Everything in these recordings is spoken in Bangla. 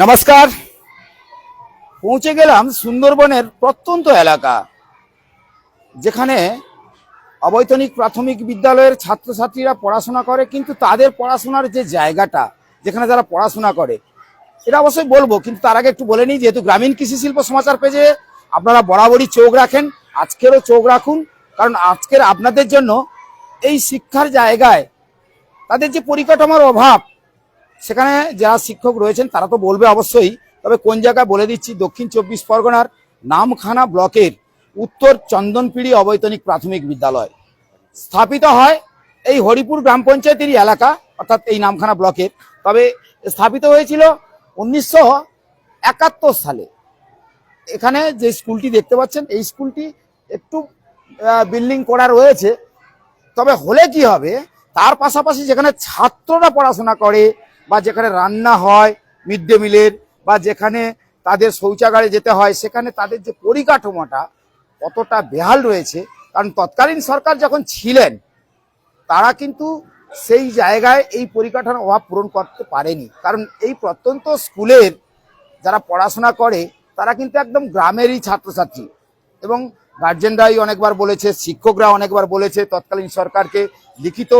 নমস্কার। পৌঁছে গেলাম সুন্দরবনের প্রত্যন্ত এলাকা, যেখানে অবৈতনিক প্রাথমিক বিদ্যালয়ের ছাত্রছাত্রীরা পড়াশোনা করে, কিন্তু তাদের পড়াশোনার যে জায়গাটা যেখানে তারা পড়াশোনা করে এটা অবশ্যই বলবো, কিন্তু তার আগে একটু বলে নিই, যেহেতু গ্রামীণ কৃষি শিল্প সমাচার পেজে আপনারা বরাবরই চোখ রাখেন, আজকেরও চোখ রাখুন, কারণ আজকের আপনাদের জন্য এই শিক্ষার জায়গায় তাদের যে পরিকাঠামোর অভাব, সেখানে যারা শিক্ষক রয়েছেন তারা তো বলবে অবশ্যই, তবে কোন জায়গায় বলে দিচ্ছি। দক্ষিণ 24 পরগনার নামখানা ব্লকের উত্তর চন্দনপিড়ি অবৈতনিক প্রাথমিক বিদ্যালয় স্থাপিত হয় এই হরিপুর গ্রাম পঞ্চায়েতেরই এলাকা, অর্থাৎ এই নামখানা ব্লকের। তবে স্থাপিত হয়েছিল 1971 সালে। এখানে যে স্কুলটি দেখতে পাচ্ছেন, এই স্কুলটি একটু বিল্ডিং করা রয়েছে, তবে হলে কি হবে, তার পাশাপাশি যেখানে ছাত্ররা পড়াশোনা করে বা যেখানে রান্না হয় মিড ডে মিলের, বা যেখানে তাদের শৌচাগারে যেতে হয়, সেখানে তাদের যে পরিকাঠামোটা কতটা বেহাল রয়েছে। কারণ তৎকালীন সরকার যখন ছিলেন তারা কিন্তু সেই জায়গায় এই পরিকাঠামোর অভাব পূরণ করতে পারেনি। কারণ এই প্রত্যন্ত স্কুলের যারা পড়াশোনা করে তারা কিন্তু একদম গ্রামেরই ছাত্রছাত্রী, এবং গার্জেনরাই অনেকবার বলেছে, শিক্ষকরা অনেকবার বলেছে, তৎকালীন সরকারকে লিখিত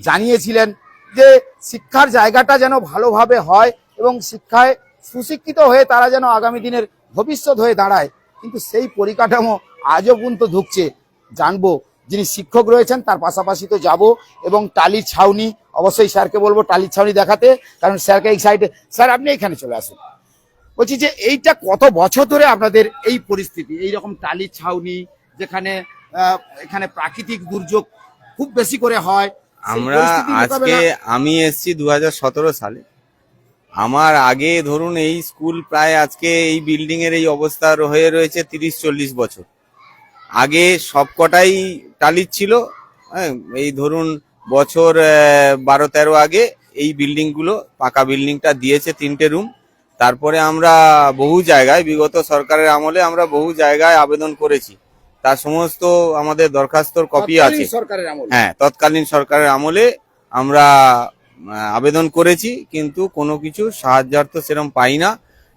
জানিয়েছিলেন যে শিক্ষার জায়গাটা যেন ভালোভাবে হয় এবং শিক্ষায় সুশিক্ষিত হয়ে তারা যেন আগামী দিনের ভবিষ্যৎ হয়ে দাঁড়ায়। কিন্তু সেই পরিকাঠামো আজও পর্যন্ত ঢুকছে। জানবো যিনি শিক্ষক রয়েছেন, তার পাশাপাশি তো যাব, এবং টালির ছাউনি, অবশ্যই স্যারকে বলবো টালির ছাউনি দেখাতে, কারণ স্যারকে এই সাইডে, স্যার আপনি এখানে চলে আসুন। বলছি যে এইটা কত বছর ধরে আপনাদের এই পরিস্থিতি, এইরকম টালির ছাউনি, যেখানে এখানে প্রাকৃতিক দুর্যোগ খুব বেশি করে হয়? আমরা আজকে আমি এসেছি 2017 সালে। আমার আগে ধরুন এই স্কুল প্রায় আজকে এই বিল্ডিং এর এই অবস্থা হয়ে রয়েছে 30-40 বছর আগে। সবকটাই টালির ছিল। এই ধরুন বছর 12-13 আগে এই বিল্ডিং গুলো, পাকা বিল্ডিংটা দিয়েছে 3টে রুম। তারপরে আমরা বহু জায়গায়, বিগত সরকারের আমলে আমরা বহু জায়গায় আবেদন করেছি, তার সমস্ত আমাদের দরখাস্তর কপি আছে। হ্যাঁ, তৎকালীন সরকারের আমলে আমরা আবেদন করেছি, কিন্তু কোনো কিছু সাহায্যার্থ সেরকম পাই না।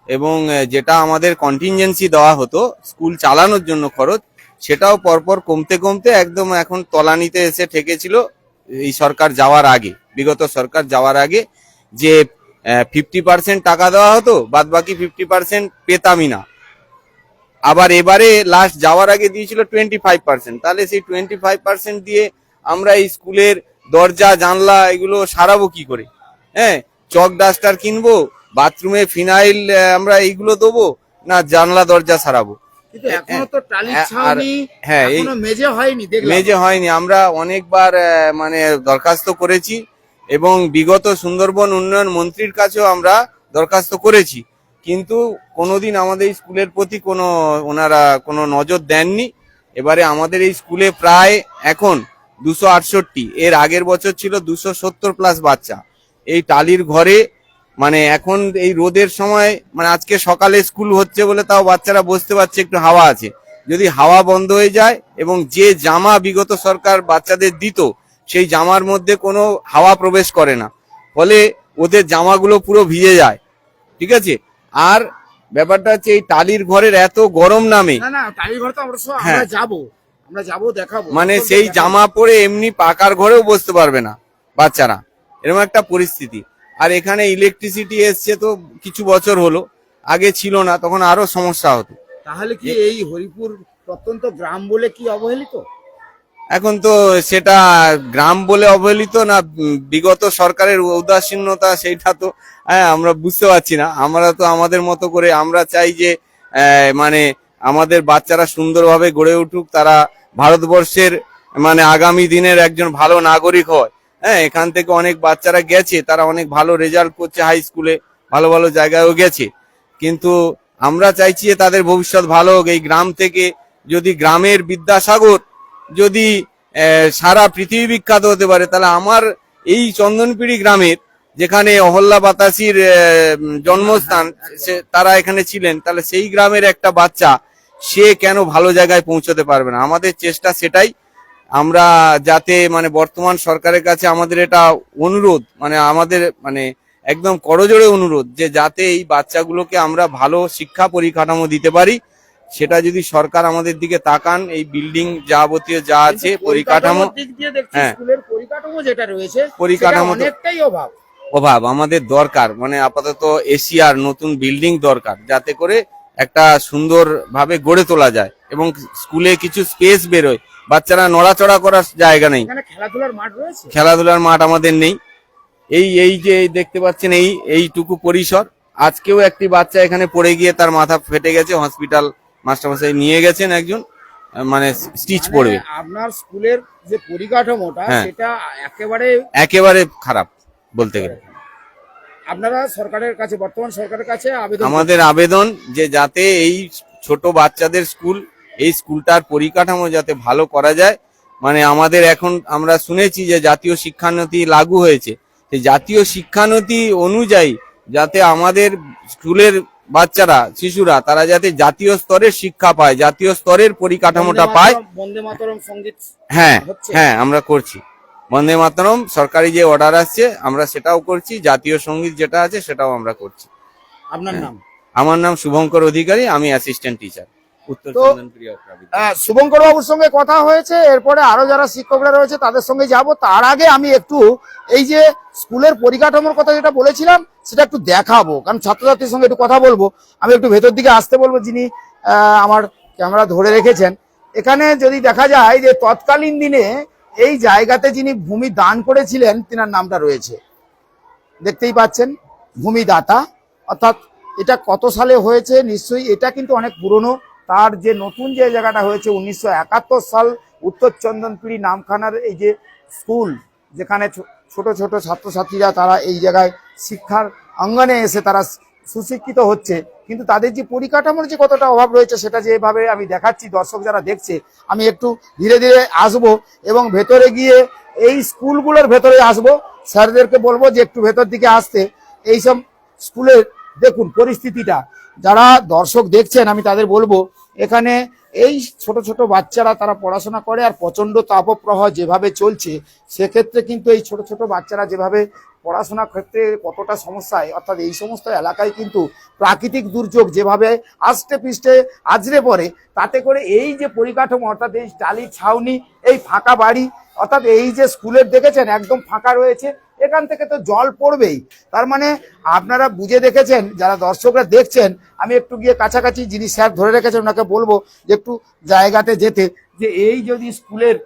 এবং যেটা আমাদের কন্টিনজেন্সি দেওয়া হতো স্কুল চালানোর জন্য খরচ, সেটাও পরপর কমতে কমতে একদম এখন তলানিতে এসে ঠেকেছিল এই সরকার যাওয়ার আগে। বিগত সরকার যাওয়ার আগে যে 50% টাকা দেওয়া হতো, বাদ বাকি 50% পেতামই না। আবার এবারে লাস্ট যাওয়ার আগে দিয়েছিল 25%। তাহলে সেই 25% দিয়ে আমরা এই স্কুলের দরজা জানলা এগুলো সারাবো কি করে? হ্যাঁ, চক ডাস্টার কিনবো, বাথরুমে ফিনাইল আমরা এইগুলো দেবো, না জানলা দরজা সারাবো? হ্যাঁ, মেঝে হয়নি। আমরা অনেকবার মানে দরখাস্ত করেছি, এবং বিগত সুন্দরবন উন্নয়ন মন্ত্রীর কাছেও আমরা দরখাস্ত করেছি, কিন্তু কোনোদিন আমাদের স্কুলের প্রতি ওনারা কোনো নজর দেননি। এবারে আমাদের এই স্কুলে প্রায় এখন 268, এর আগের বছর ছিল 270+ বাচ্চা এই টালির ঘরে। মানে এখন এই রোদের সময়, মানে আজকে সকালে স্কুল হচ্ছে বলে তাও বাচ্চারা বসতে পারছে, একটু হাওয়া আছে। যদি হাওয়া বন্ধ হয়ে যায়, এবং যে জামা বিগত সরকার বাচ্চাদের দিত সেই জামার মধ্যে কোনো হাওয়া প্রবেশ করে না, ফলে ওদের জামাগুলো পুরো ভিজে যায়। ঠিক আছে? আর ব্যাপারটা হচ্ছে এই টালির ঘরের এত গরম নামে, মানে সেই জামা পরে এমনি পাকার ঘরেও বসতে পারবে না বাচ্চারা, এরকম একটা পরিস্থিতি। আর এখানে ইলেকট্রিসিটি এসছে তো কিছু বছর হলো, আগে ছিল না, তখন আরো সমস্যা হতো। তাহলে কি এই হরিপুর প্রত্যন্ত গ্রাম বলে কি অবহেলিত? এখন তো সেটা গ্রাম বলে অবহেলিত না বিগত সরকারের উদাসীনতা, সেইটা তো আমরা বুঝতে পারছি না। আমরা তো আমাদের মতো করে আমরা চাই যে মানে আমাদের বাচ্চারা সুন্দরভাবে গড়ে উঠুক, তারা ভারতবর্ষের মানে আগামী দিনের একজন ভালো নাগরিক হয়। হ্যাঁ, এখান থেকে অনেক বাচ্চারা গেছে, তারা অনেক ভালো রেজাল্ট করছে, হাই স্কুলে ভালো ভালো জায়গায়ও গেছে, কিন্তু আমরা চাইছি যে তাদের ভবিষ্যৎ ভালো হোক। এই গ্রাম থেকে যদি গ্রামের বিদ্যাসাগর যদি সারা পৃথিবী বিখ্যাত হতে পারে, তাহলে আমার এই চন্দনপিড়ি গ্রামের, যেখানে অহল্যা বাতাসির জন্মস্থান, তারা এখানে ছিলেন, তাহলে সেই গ্রামের একটা বাচ্চা সে কেন ভালো জায়গায় পৌঁছতে পারবে না? আমাদের চেষ্টা সেটাই। আমরা যাতে মানে বর্তমান সরকারের কাছে আমাদের এটা অনুরোধ, মানে আমাদের মানে একদম করজোড়ে অনুরোধ যে যাতে এই বাচ্চাগুলোকে আমরা ভালো শিক্ষা পরিকাঠামো দিতে পারি, সেটা যদি সরকার আমাদের দিকে তাকান, এই বিল্ডিং যাবতীয় যা আছে পরিকাঠামো, দিক দিয়ে দেখছি হ্যাঁ। স্কুলের পরিকাঠামো যেটা রয়েছে পরিকাঠামো সেটা অনেকটাই অভাব। অভাব আমাদের দরকার, মানে আপাতত এশিয়ার নতুন বিল্ডিং দরকার, যাতে করে একটা সুন্দর ভাবে গড়ে তোলা যায় এবং স্কুলে কিছু স্পেস বেরোয়, বাচ্চারা নড়াচড়া করার জায়গা নেই, এখানে খেলাধুলার মাঠ রয়েছে। খেলাধুলার মাঠ আমাদের নেই। এই এই যে দেখতে পাচ্ছেন এইটুকু পরিসর, আজকেও একটি বাচ্চা এখানে পড়ে গিয়ে তার মাথা ফেটে গেছে, হসপিটাল মাস্টারমশাই নিয়ে গেছেন একজন, মানে স্টিচ পড়বে। আপনার স্কুলের যে পরিকাঠামোটা হ্যাঁ। সেটা একেবারে একেবারে খারাপ বলতে গেলে। আপনারা সরকারের কাছে, বর্তমান সরকারের কাছে আবেদন আমাদের আবেদন যে যাতে এই ছোট বাচ্চাদের স্কুল, এই স্কুলটার পরিকাঠামো যাতে ভালো করা যায়। মানে আমাদের এখন আমরা শুনেছি যে জাতীয় শিক্ষানীতি লাগু হয়েছে, সেই জাতীয় শিক্ষানীতি অনুযায়ী যাতে আমাদের স্কুলের বাচ্চারা, শিশুরা, তারা যাতে জাতীয় স্তরের শিক্ষা পায়, জাতীয় স্তরের পরিকাঠামোটা পায়। বন্দে মাতরম সঙ্গীত হ্যাঁ হচ্ছে। হ্যাঁ, আমরা করছি বন্দে মাতরম, সরকারি যে অর্ডার আসছে আমরা সেটাও করছি, জাতীয় সঙ্গীত যেটা আছে সেটাও আমরা করছি। আপনার নাম? আমার নাম শুভঙ্কর অধিকারী, আমি অ্যাসিস্ট্যান্ট টিচার, উত্তর তো, চন্দনপ্রিয় প্রাবিদ্যা। শুভঙ্কর বাবুর সঙ্গে কথা হয়েছে, এরপরে আরো যারা শিক্ষকরা রয়েছে তাদের সঙ্গে যাব। তার আগে আমি একটু এই যে স্কুলের পরিকাঠামোর কথা যেটা বলেছিলাম সেটা একটু দেখাবো, কারণ ছাত্রছাত্রীর সঙ্গে একটু কথা বলবো। আমি একটু ভেতর দিকে আসতে বলবো, যিনি আমার ক্যামেরা ধরে রেখেছেন। এখানে যদি দেখা যায় যে তৎকালীন দিনে এই জায়গাতে যিনি ভূমি দান করেছিলেন তিনার নামটা রয়েছে, দেখতেই পাচ্ছেন, ভূমিদাতা। অর্থাৎ এটা কত সালে হয়েছে, নিশ্চয়ই এটা কিন্তু অনেক পুরনো। তার যে নতুন যে জায়গাটা হয়েছে 1971 সাল, উত্তর চন্দনপিড়ি নামখানার এই যে স্কুল, যেখানে ছোট ছোট ছাত্রছাত্রীরা তারা এই জায়গায় শিক্ষার অঙ্গনে এসে তারা সুশিক্ষিত হচ্ছে, কিন্তু তাদের যে পরিকাঠামোর যে কতটা অভাব রয়েছে সেটা যেভাবে আমি দেখাচ্ছি, দর্শক যারা দেখছে, আমি একটু ধীরে ধীরে আসবো এবং ভেতরে গিয়ে এই স্কুলগুলোর ভেতরে আসবো। স্যারদেরকে বলবো যে একটু ভেতর দিকে আসতে। এইসব স্কুলের দেখুন পরিস্থিতিটা, যারা দর্শক দেখছেন আমি তাদের বলবো, এখানে এই ছোট ছোট বাচ্চারা তারা পড়াশোনা করে, আর প্রচন্ড তাপপ্রবাহ যেভাবে চলছে সেক্ষেত্রে কিন্তু এই ছোট ছোট বাচ্চারা যেভাবে পড়াশোনার ক্ষেত্রে কতটা সমস্যায়, অর্থাৎ এই সমস্ত এলাকায় কিন্তু প্রাকৃতিক দুর্যোগ যেভাবে আষ্টে পৃষ্ঠে আছড়ে পড়ে, তাতে করে এই যে পরিকাঠামো, অর্থাৎ এই টালি ছাউনি, এই ফাঁকা বাড়ি, অর্থাৎ এই যে স্কুলের দেখেছেন একদম ফাঁকা রয়েছে, এখান থেকে তো জল পড়বেই। তার মানে আপনারা বুঝে দেখেছেন, যারা দর্শকরা দেখছেন, আমি একটু গিয়ে কাছাকাছি, যিনি স্যার ধরে রেখেছেন ওনাকে বলবো যে একটু জায়গাতে যেতে, যে এই যদি স্কুলের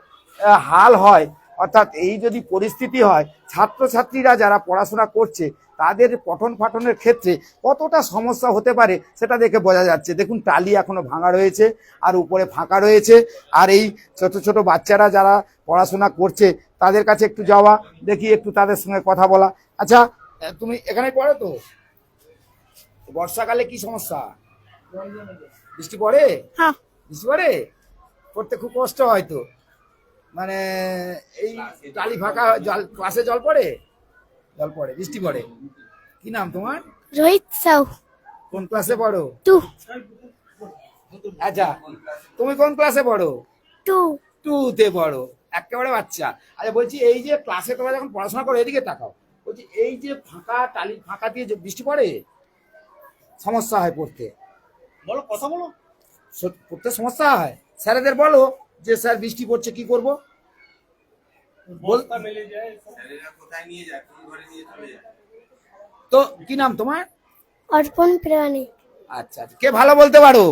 হাল হয়, অর্থাৎ এই যদি পরিস্থিতি হয়, ছাত্রছাত্রীরা যারা পড়াশোনা করছে তাদের পঠন পাঠনের ক্ষেত্রে কতটা সমস্যা হতে পারে সেটা দেখে বোঝা যাচ্ছে। দেখুন টালি এখনো ভাঙা রয়েছে আর উপরে ফাঁকা রয়েছে, আর এই ছোট ছোট বাচ্চারা যারা পড়াশোনা করছে তাদের কাছে একটু যাওয়া, দেখি একটু তাদের সঙ্গে কথা বলা। আচ্ছা, তুমি এখানে পড়ো তো? বর্ষাকালে কি সমস্যা? বৃষ্টি পড়ে? হ্যাঁ। বৃষ্টি পড়ে? পড়তে খুব কষ্ট হয় তো, মানে এই টালি ফাঁকা, জল, ক্লাসে জল পড়ে? জল পড়ে, বৃষ্টি পড়ে। কি নাম তোমার? রোহিত সাউ। কোন ক্লাসে পড়ো? 2 আচ্ছা, তুমি কোন ক্লাসে পড়ো? 2 2তে পড়ো, একেবারে বাচ্চা। আচ্ছা বলছি, এই যে ক্লাসে তোমরা যখন পড়াশোনা করো, এদিকে তাকাও, বলছি এই যে ফাঁকা টালি ফাঁকা দিয়ে যে বৃষ্টি পড়ে, সমস্যা হয় পড়তে? বলো, কথা বলো। পড়তে সমস্যা হয়? স্যারেদের বলো যে স্যার বৃষ্টি পড়ছে, কি করবো? তো কি নাম তোমার? অর্পণ প্রাণী। আচ্ছা আচ্ছা, কে ভালো বলতে পারো?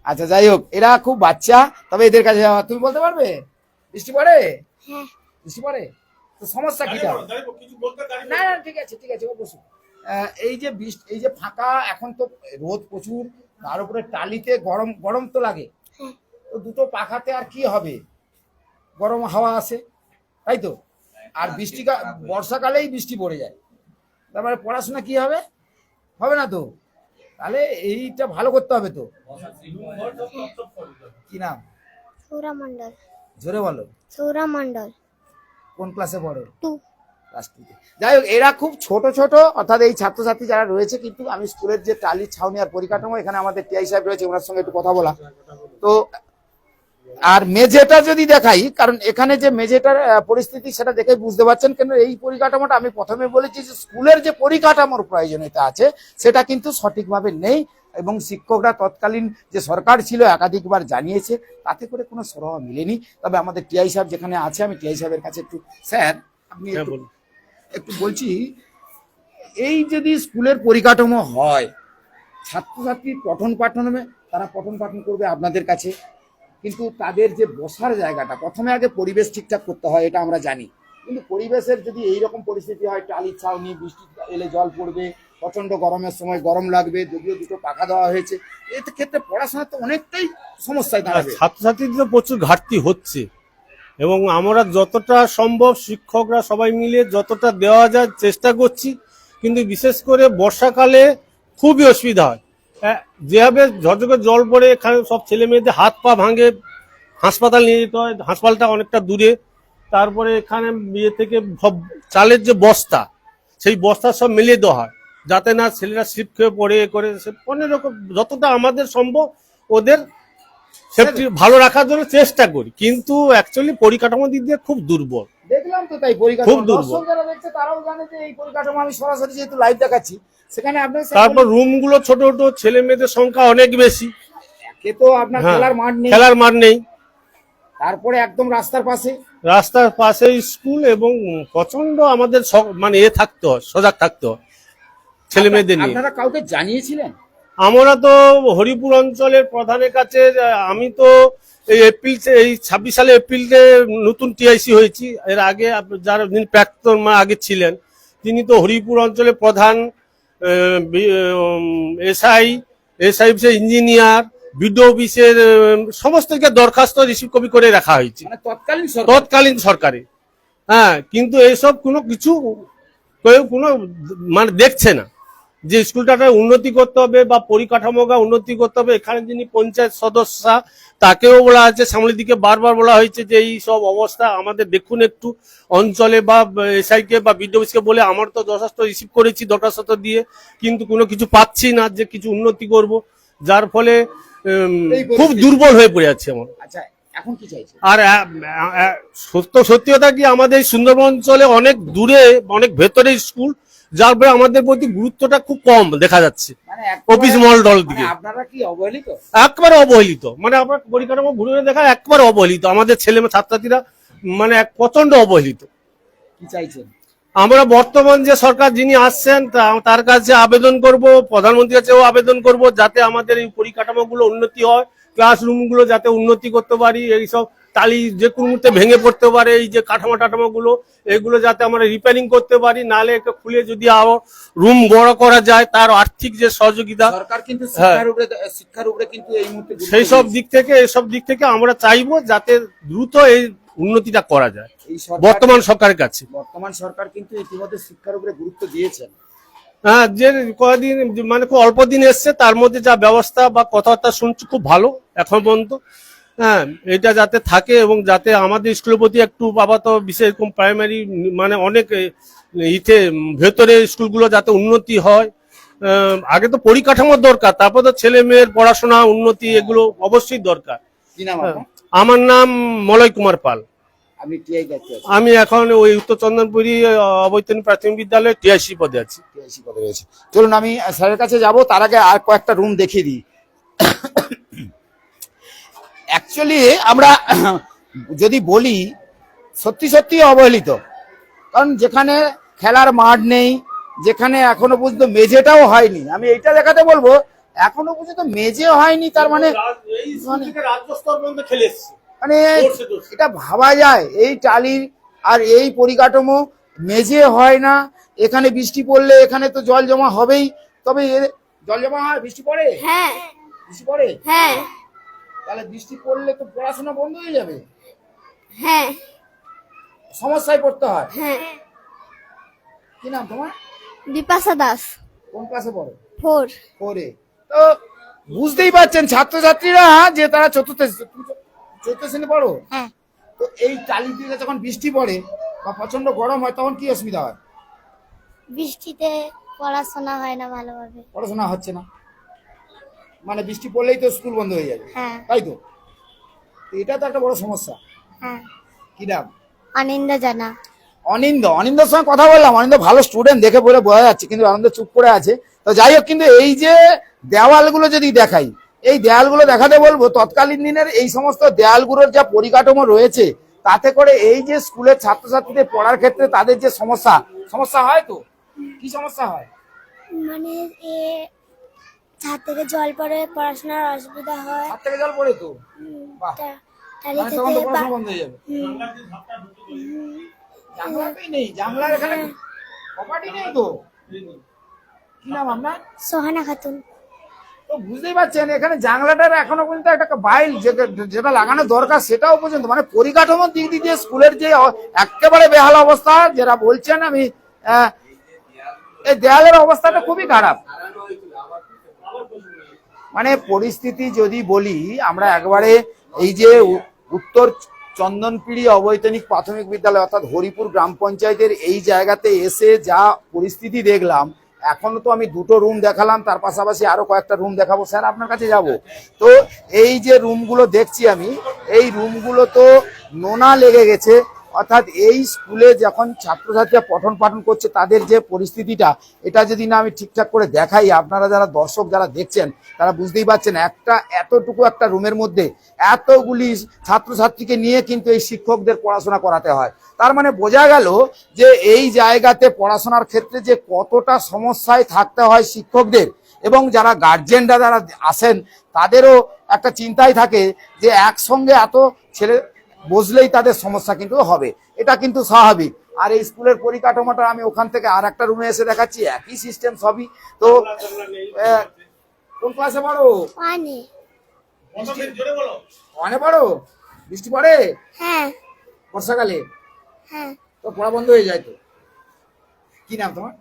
আচ্ছা যাই হোক, এরা খুব বাচ্চা, তবে এদের কাছে যাওয়া, তুমি বলতে পারবে? বৃষ্টি পড়ে? হ্যাঁ। বৃষ্টি পড়ে তো সমস্যা কিটা? না না, ঠিক আছে ঠিক আছে, ও বসুন। এই যে বৃষ্টি, এই যে ফাঁকা, এখন তো রোদ প্রচুর, তার উপরে টালিতে গরম গরম তো লাগে, তো দুটো পাখাতে আর কি হবে, গরম হাওয়া আসে, তাই তো? আর বর্ষাকালেই বৃষ্টি পড়ে যায়, তারপরে পড়াশোনা কি হবে? হবে না তো। তাহলে এইটা ভালো করতে হবে তো। কি নাম? সৌরা মন্ডল। জোরে বলো। সৌরা মন্ডল। কোন ক্লাসে পড়ো? 2 ক্লাস 2-তে। যাই হোক, এরা খুব ছোট ছোট, অর্থাৎ এই ছাত্রছাত্রী যারা রয়েছে, কিন্তু আমি স্কুলের যে টালির ছাউনি আর পরিকাঠামো, এখানে আমাদের টিআই সাহেব রয়েছে, ওনার সঙ্গে একটু কথা বলা। তো আর মেঝেটা যদি দেখাই, কারণ এখানে যে মেঝেটার পরিস্থিতি সেটা দেখে বুঝতে পারছেন, কেন এই পরিকাঠামোটা আমি প্রথমে বলেছি যে স্কুলের যে পরিকাঠামোর প্রয়োজনীয়তা আছে সেটা কিন্তু সঠিকভাবে নেই, এবং শিক্ষকরা তৎকালীন যে সরকার ছিল একাধিকবার জানিয়েছে, তাতে করে কোনো সরহ মিলেনি। তবে আমাদের টিআই সাহেব যেখানে আছে, আমি টিআই সাহেবের কাছে একটু, স্যার আপনি একটু বলছি, এই যদি স্কুলের পরিকাঠামো হয়, ছাত্রছাত্রী পঠন পাঠনে তারা পঠন পাঠন করবে আপনাদের কাছে, কিন্তু তাদের যে বসার জায়গাটা, প্রথমে আগে পরিবেশ ঠিকঠাক করতে হয়, এটা আমরা জানি, কিন্তু পরিবেশের যদি এইরকম পরিস্থিতি হয়, টালির ছাউনি, বৃষ্টি এলে জল পড়বে, প্রচন্ড গরমের সময় গরম লাগবে, যদিও দুটো পাখা দেওয়া হয়েছে, এতে ক্ষেত্রে পড়াশোনা তো অনেকটাই সমস্যায় দাঁড়াবে। ছাত্রছাত্রীদের প্রচুর ঘাটতি হচ্ছে, এবং আমরা যতটা সম্ভব শিক্ষকরা সবাই মিলে যতটা দেওয়া যায় চেষ্টা করছি, কিন্তু বিশেষ করে বর্ষাকালে খুবই অসুবিধা হয়। যেভাবে ঝরঝরে জল পড়ে এখানে সব ছেলে মেয়েদের হাত পা ভাঙে, হাসপাতাল নিয়ে যেতে হয়, হাসপাতালটা অনেকটা দূরে। তারপরে এখানে বিয়ে থেকে সব চালের যে বস্তা, সেই বস্তা সব মিলিয়ে দেওয়া হয়, যাতে না ছেলেরা স্লিপ খেয়ে পড়ে করে অনেক রকম যতটা আমাদের সম্ভব ওদের সেফটি ভালো রাখার জন্য চেষ্টা করি, কিন্তু অ্যাকচুয়ালি পরিকাঠামো দিক দিয়ে খুব দুর্বল। দেখলাম তো তাই পরিকাঠামো, খুব দুর্বল। দর্শক যারা দেখছে তারাও জানে যে এই পরিকাঠামো, আমি সরাসরি যেহেতু লাইভ দেখাচ্ছি সেখানে আপনার তারপর রুম গুলো ছোট ছোট, ছেলে মেয়েদের সংখ্যা অনেক বেশি, একে তো আপনার হ্যাঁ, খেলার মাঠ নেই, খেলার মাঠ নেই, তারপরে একদম রাস্তার পাশে, রাস্তার পাশে স্কুল, এবং প্রচন্ড আমাদের মানে থাকতে হয়, সজাগ থাকতে হয় ছেলে মেয়েদের নিয়ে। আপনারা কাউকে জানিয়েছিলেন? আমরা তো হরিপুর অঞ্চলের প্রধানের কাছে, আমি তো এই এই 26 সালে এপ্রিলে নতুন টিআইসি হয়েছি, এর আগে যারা যিনি প্রাক্তন আগে ছিলেন তিনি তো হরিপুর অঞ্চলের প্রধান, এসআই ইঞ্জিনিয়ার, বিডিও অফিসের সমস্ত দরখাস্ত রিসিভ কপি করে রাখা হয়েছে মানে তৎকালীন সরকার? তৎকালীন সরকারে। হ্যাঁ, কিন্তু এইসব কোনো কিছু কেউ কোনো মানে দেখছে না যে স্কুলটাকে উন্নতি করতে হবে বা পরিকাঠামোকে উন্নতি করতে হবে। এখানে যিনি পঞ্চায়েত সদস্য তাকেও বলা আছে, সামনের দিকে বারবার বলা হয়েছে যে এই সব অবস্থা আমাদের দেখুন একটু অঞ্চলে, বা এসআইকে বা বিডিওকে বলে আমার তো দরখাস্ত রিসিভ করেছি দরখাস্ত দিয়ে, কিন্তু কোনো কিছু পাচ্ছি না যে কিছু উন্নতি করব, যার ফলে খুব দুর্বল হয়ে পড়ে যাচ্ছে আমার। আচ্ছা, এখন কি চাইছে? আর সত্যি কথা কি, আমাদের সুন্দরবন অঞ্চলে অনেক দূরে, অনেক ভেতরে স্কুল, যার ফলে আমাদের প্রতি গুরুত্বটা খুব কম দেখা যাচ্ছে মানে অফিস মহল দিকে। আপনারা কি অবহেলিত? একবারে অবহেলিত, মানে আপনার পরিকাঠামো ঘুরে দেখা একবারে অবহেলিত, আমাদের ছেলে ছাত্রছাত্রীরা মানে প্রচন্ড অবহেলিত। কি চাইছেন? আমরা বর্তমান যে সরকার যিনি আসছেন তার কাছে আবেদন করব, প্রধানমন্ত্রীর কাছেও আবেদন করব, যাতে আমাদের এই পরিকাঠামোগুলো উন্নতি হয়, ক্লাসরুমগুলো যাতে উন্নতি করতে পারি, এইসব টালি যে কোনো মুহূর্তে ভেঙে পড়তে পারে, এই যে কাঠামোগুলো এগুলো যাতে আমরা রিপেয়ারিং করতে পারি, নাহলে এটা খুলে যদি আরো রুম বড় করা যায়, তার আর্থিক যে সহযোগিতা সরকার কিন্তু শিক্ষার উপরে কিন্তু এই মুহূর্তে সেই সব দিক থেকে আমরা চাইবো যাতে দ্রুত এই উন্নতিটা করা যায় বর্তমান সরকারের কাছে। বর্তমান সরকার কিন্তু ইতিমধ্যে শিক্ষার উপরে গুরুত্ব দিয়েছেন। হ্যাঁ, যে কয়েকদিন মানে খুব অল্প দিন এসছে, তার মধ্যে যা ব্যবস্থা বা কথাবার্তা শুনছি খুব ভালো এখন পর্যন্ত। হ্যাঁ, এটা যাতে থাকে, এবং যাতে আমাদের স্কুলের প্রতি একটু আপাতত বিশেষ এরকম প্রাইমারি মানে অনেক ভেতরে স্কুলগুলো যাতে উন্নতি হয়। আগে তো পরিকাঠামোর দরকার, তারপর তো ছেলে মেয়ের পড়াশোনা উন্নতি এগুলো অবশ্যই দরকার। কি নাম আপনার? আমার নাম মলয় কুমার পাল। আপনি টিআই দায়িত্বে আছেন? আমি এখন ওই উত্তর চন্দনপুরি অবৈতনিক প্রাথমিক বিদ্যালয়ে টিআইসি পদে আছি। টিআইসি পদে রয়েছে। চলুন আমি স্যারের কাছে যাব, তার আগে আর কয়েকটা রুম দেখিয়ে দিই। অ্যাকচুয়ালি আমরা যদি বলি সত্যি অবহেলিত, কারণ যেখানে খেলার মাঠ নেই, যেখানে এখনো পর্যন্ত মেঝেটাও হয়নি, আমি এইটা দেখাতে বলবো এখনো পর্যন্ত মেঝে হয়নি, তার মানে মানে এটা ভাবা যায় এই টালির আর এই পরিকাঠামো, মেঝে হয় না, এখানে বৃষ্টি পড়লে এখানে তো জল জমা হবেই। তবে জল জমা হয়, বৃষ্টি পড়ে? হ্যাঁ বৃষ্টি পড়ে? হ্যাঁ তাহলে বৃষ্টি পড়লে তো পড়াশোনা বন্ধ হয়ে যাবে, হ্যাঁ সমস্যায় পড়তে হয়। হ্যাঁ। কি নাম তোমার? বিপাশা দাস, কোন ক্লাসে পড়ো? 4। পড়ে। তো বুঝতেই পারছেন ছাত্রছাত্রীরা যে তারা চতুর্থ শ্রেণী পড়ো। হ্যাঁ। তো এই টালি দিয়ে যখন বৃষ্টি পড়ে বা প্রচন্ড গরম হয়, তখন কি অসুবিধা হয়? বৃষ্টিতে পড়াশোনা হয় না ভালোভাবে। পড়াশোনা হচ্ছে না, মানে বৃষ্টি পড়লেই তো স্কুল বন্ধ হয়ে যাবে, হ্যাঁ। তাই তো? তো এটা তো একটা বড় সমস্যা। হ্যাঁ। কি নাম? অনিন্দ জানা। অনিন্দর সঙ্গে কথা বললাম। অনিন্দ ভালো স্টুডেন্ট, দেখে বলে বোঝা যাচ্ছে, কিন্তু আনন্দ চুপ করে আছে। তো যাই হোক, কিন্তু এই যে দেওয়ালগুলো যদি দেখাই, এই দেয়ালগুলো দেখাতে বলবো, তৎকালীন দিনের এই সমস্ত দেয়ালগুলোর যা পরিকাঠামো রয়েছে, তাতে করে এই যে স্কুলের ছাত্রছাত্রীদের পড়ার ক্ষেত্রে তাদের যে সমস্যা হয়, তো কি সমস্যা হয়? মানে ছাদ থেকে জল পড়ে পড়াশোনার অসুবিধা হয়। হাত থেকে জল পড়ে তো, বাহ, তাহলে মানে তখন তো পড়াশোনা বন্ধ হয়ে যাবে। জানলাটাই নেই, জানলার এখানে প্রপার্টি নেই তো। কি নাম আপনার? সোহানা খাতুন। তো বুঝতেই পারছেন, এখানে জানলাটার এখনো পর্যন্ত একটা বাইল যেটা লাগানো দরকার সেটাও পর্যন্ত, মানে পরিকাঠামোর দিক দিয়ে স্কুলের যে একেবারে বেহাল অবস্থা যেটা বলছেন, আমি এই দেয়ালের অবস্থাটা খুবই খারাপ। মানে পরিস্থিতি যদি বলি আমরা একবারে, এই যে উত্তর চন্দনপিড়ি অবৈতনিক প্রাথমিক বিদ্যালয় অর্থাৎ হরিপুর গ্রাম পঞ্চায়েতের এই জায়গাতে এসে যা পরিস্থিতি দেখলাম, এখনো তো আমি দুটো রুম দেখালাম, তার পাশাপাশি আরো কয়েকটা রুম দেখাবো। স্যার আপনার কাছে যাব। তো এই যে রুমগুলো দেখছি আমি, এই রুমগুলো তো নোনা লেগে গেছে। অর্থাৎ এই স্কুলে যখন ছাত্রছাত্রীরা পঠন পাঠন করছে তাদের যে পরিস্থিতিটা, এটা যদি না আমি ঠিকঠাক করে দেখাই, আপনারা যারা দর্শক যারা দেখছেন তারা বুঝতেই পারছেন, এতটুকু একটা রুমের মধ্যে এতগুলি ছাত্রছাত্রীকে নিয়ে কিন্তু এই শিক্ষকদের পড়াশোনা করাতে হয়। তার মানে বোঝা গেল যে এই জায়গাতে পড়াশোনার ক্ষেত্রে যে কতটা সমস্যায় থাকতে হয় শিক্ষকদের, এবং যারা গার্জেনরা যারা আসেন তাদেরও একটা চিন্তায় থাকে যে একসঙ্গে এত ছেলে বসলেই তাদের সমস্যা কিন্তু হবে, এটা কিন্তু স্বাভাবিক। আর এই স্কুলের পরিকাঠামোটা আমি ওখান থেকে আর একটা রুমে এসে দেখাচ্ছি, একই সিস্টেম সবই। তো কোন ক্লাসে পড়ো? ওয়ানে পড়ো? বৃষ্টি পড়ে হ্যাঁ। বর্ষাকালে? হ্যাঁ। তো পড়া বন্ধ হয়ে যায় তো। কি নাম তোমার?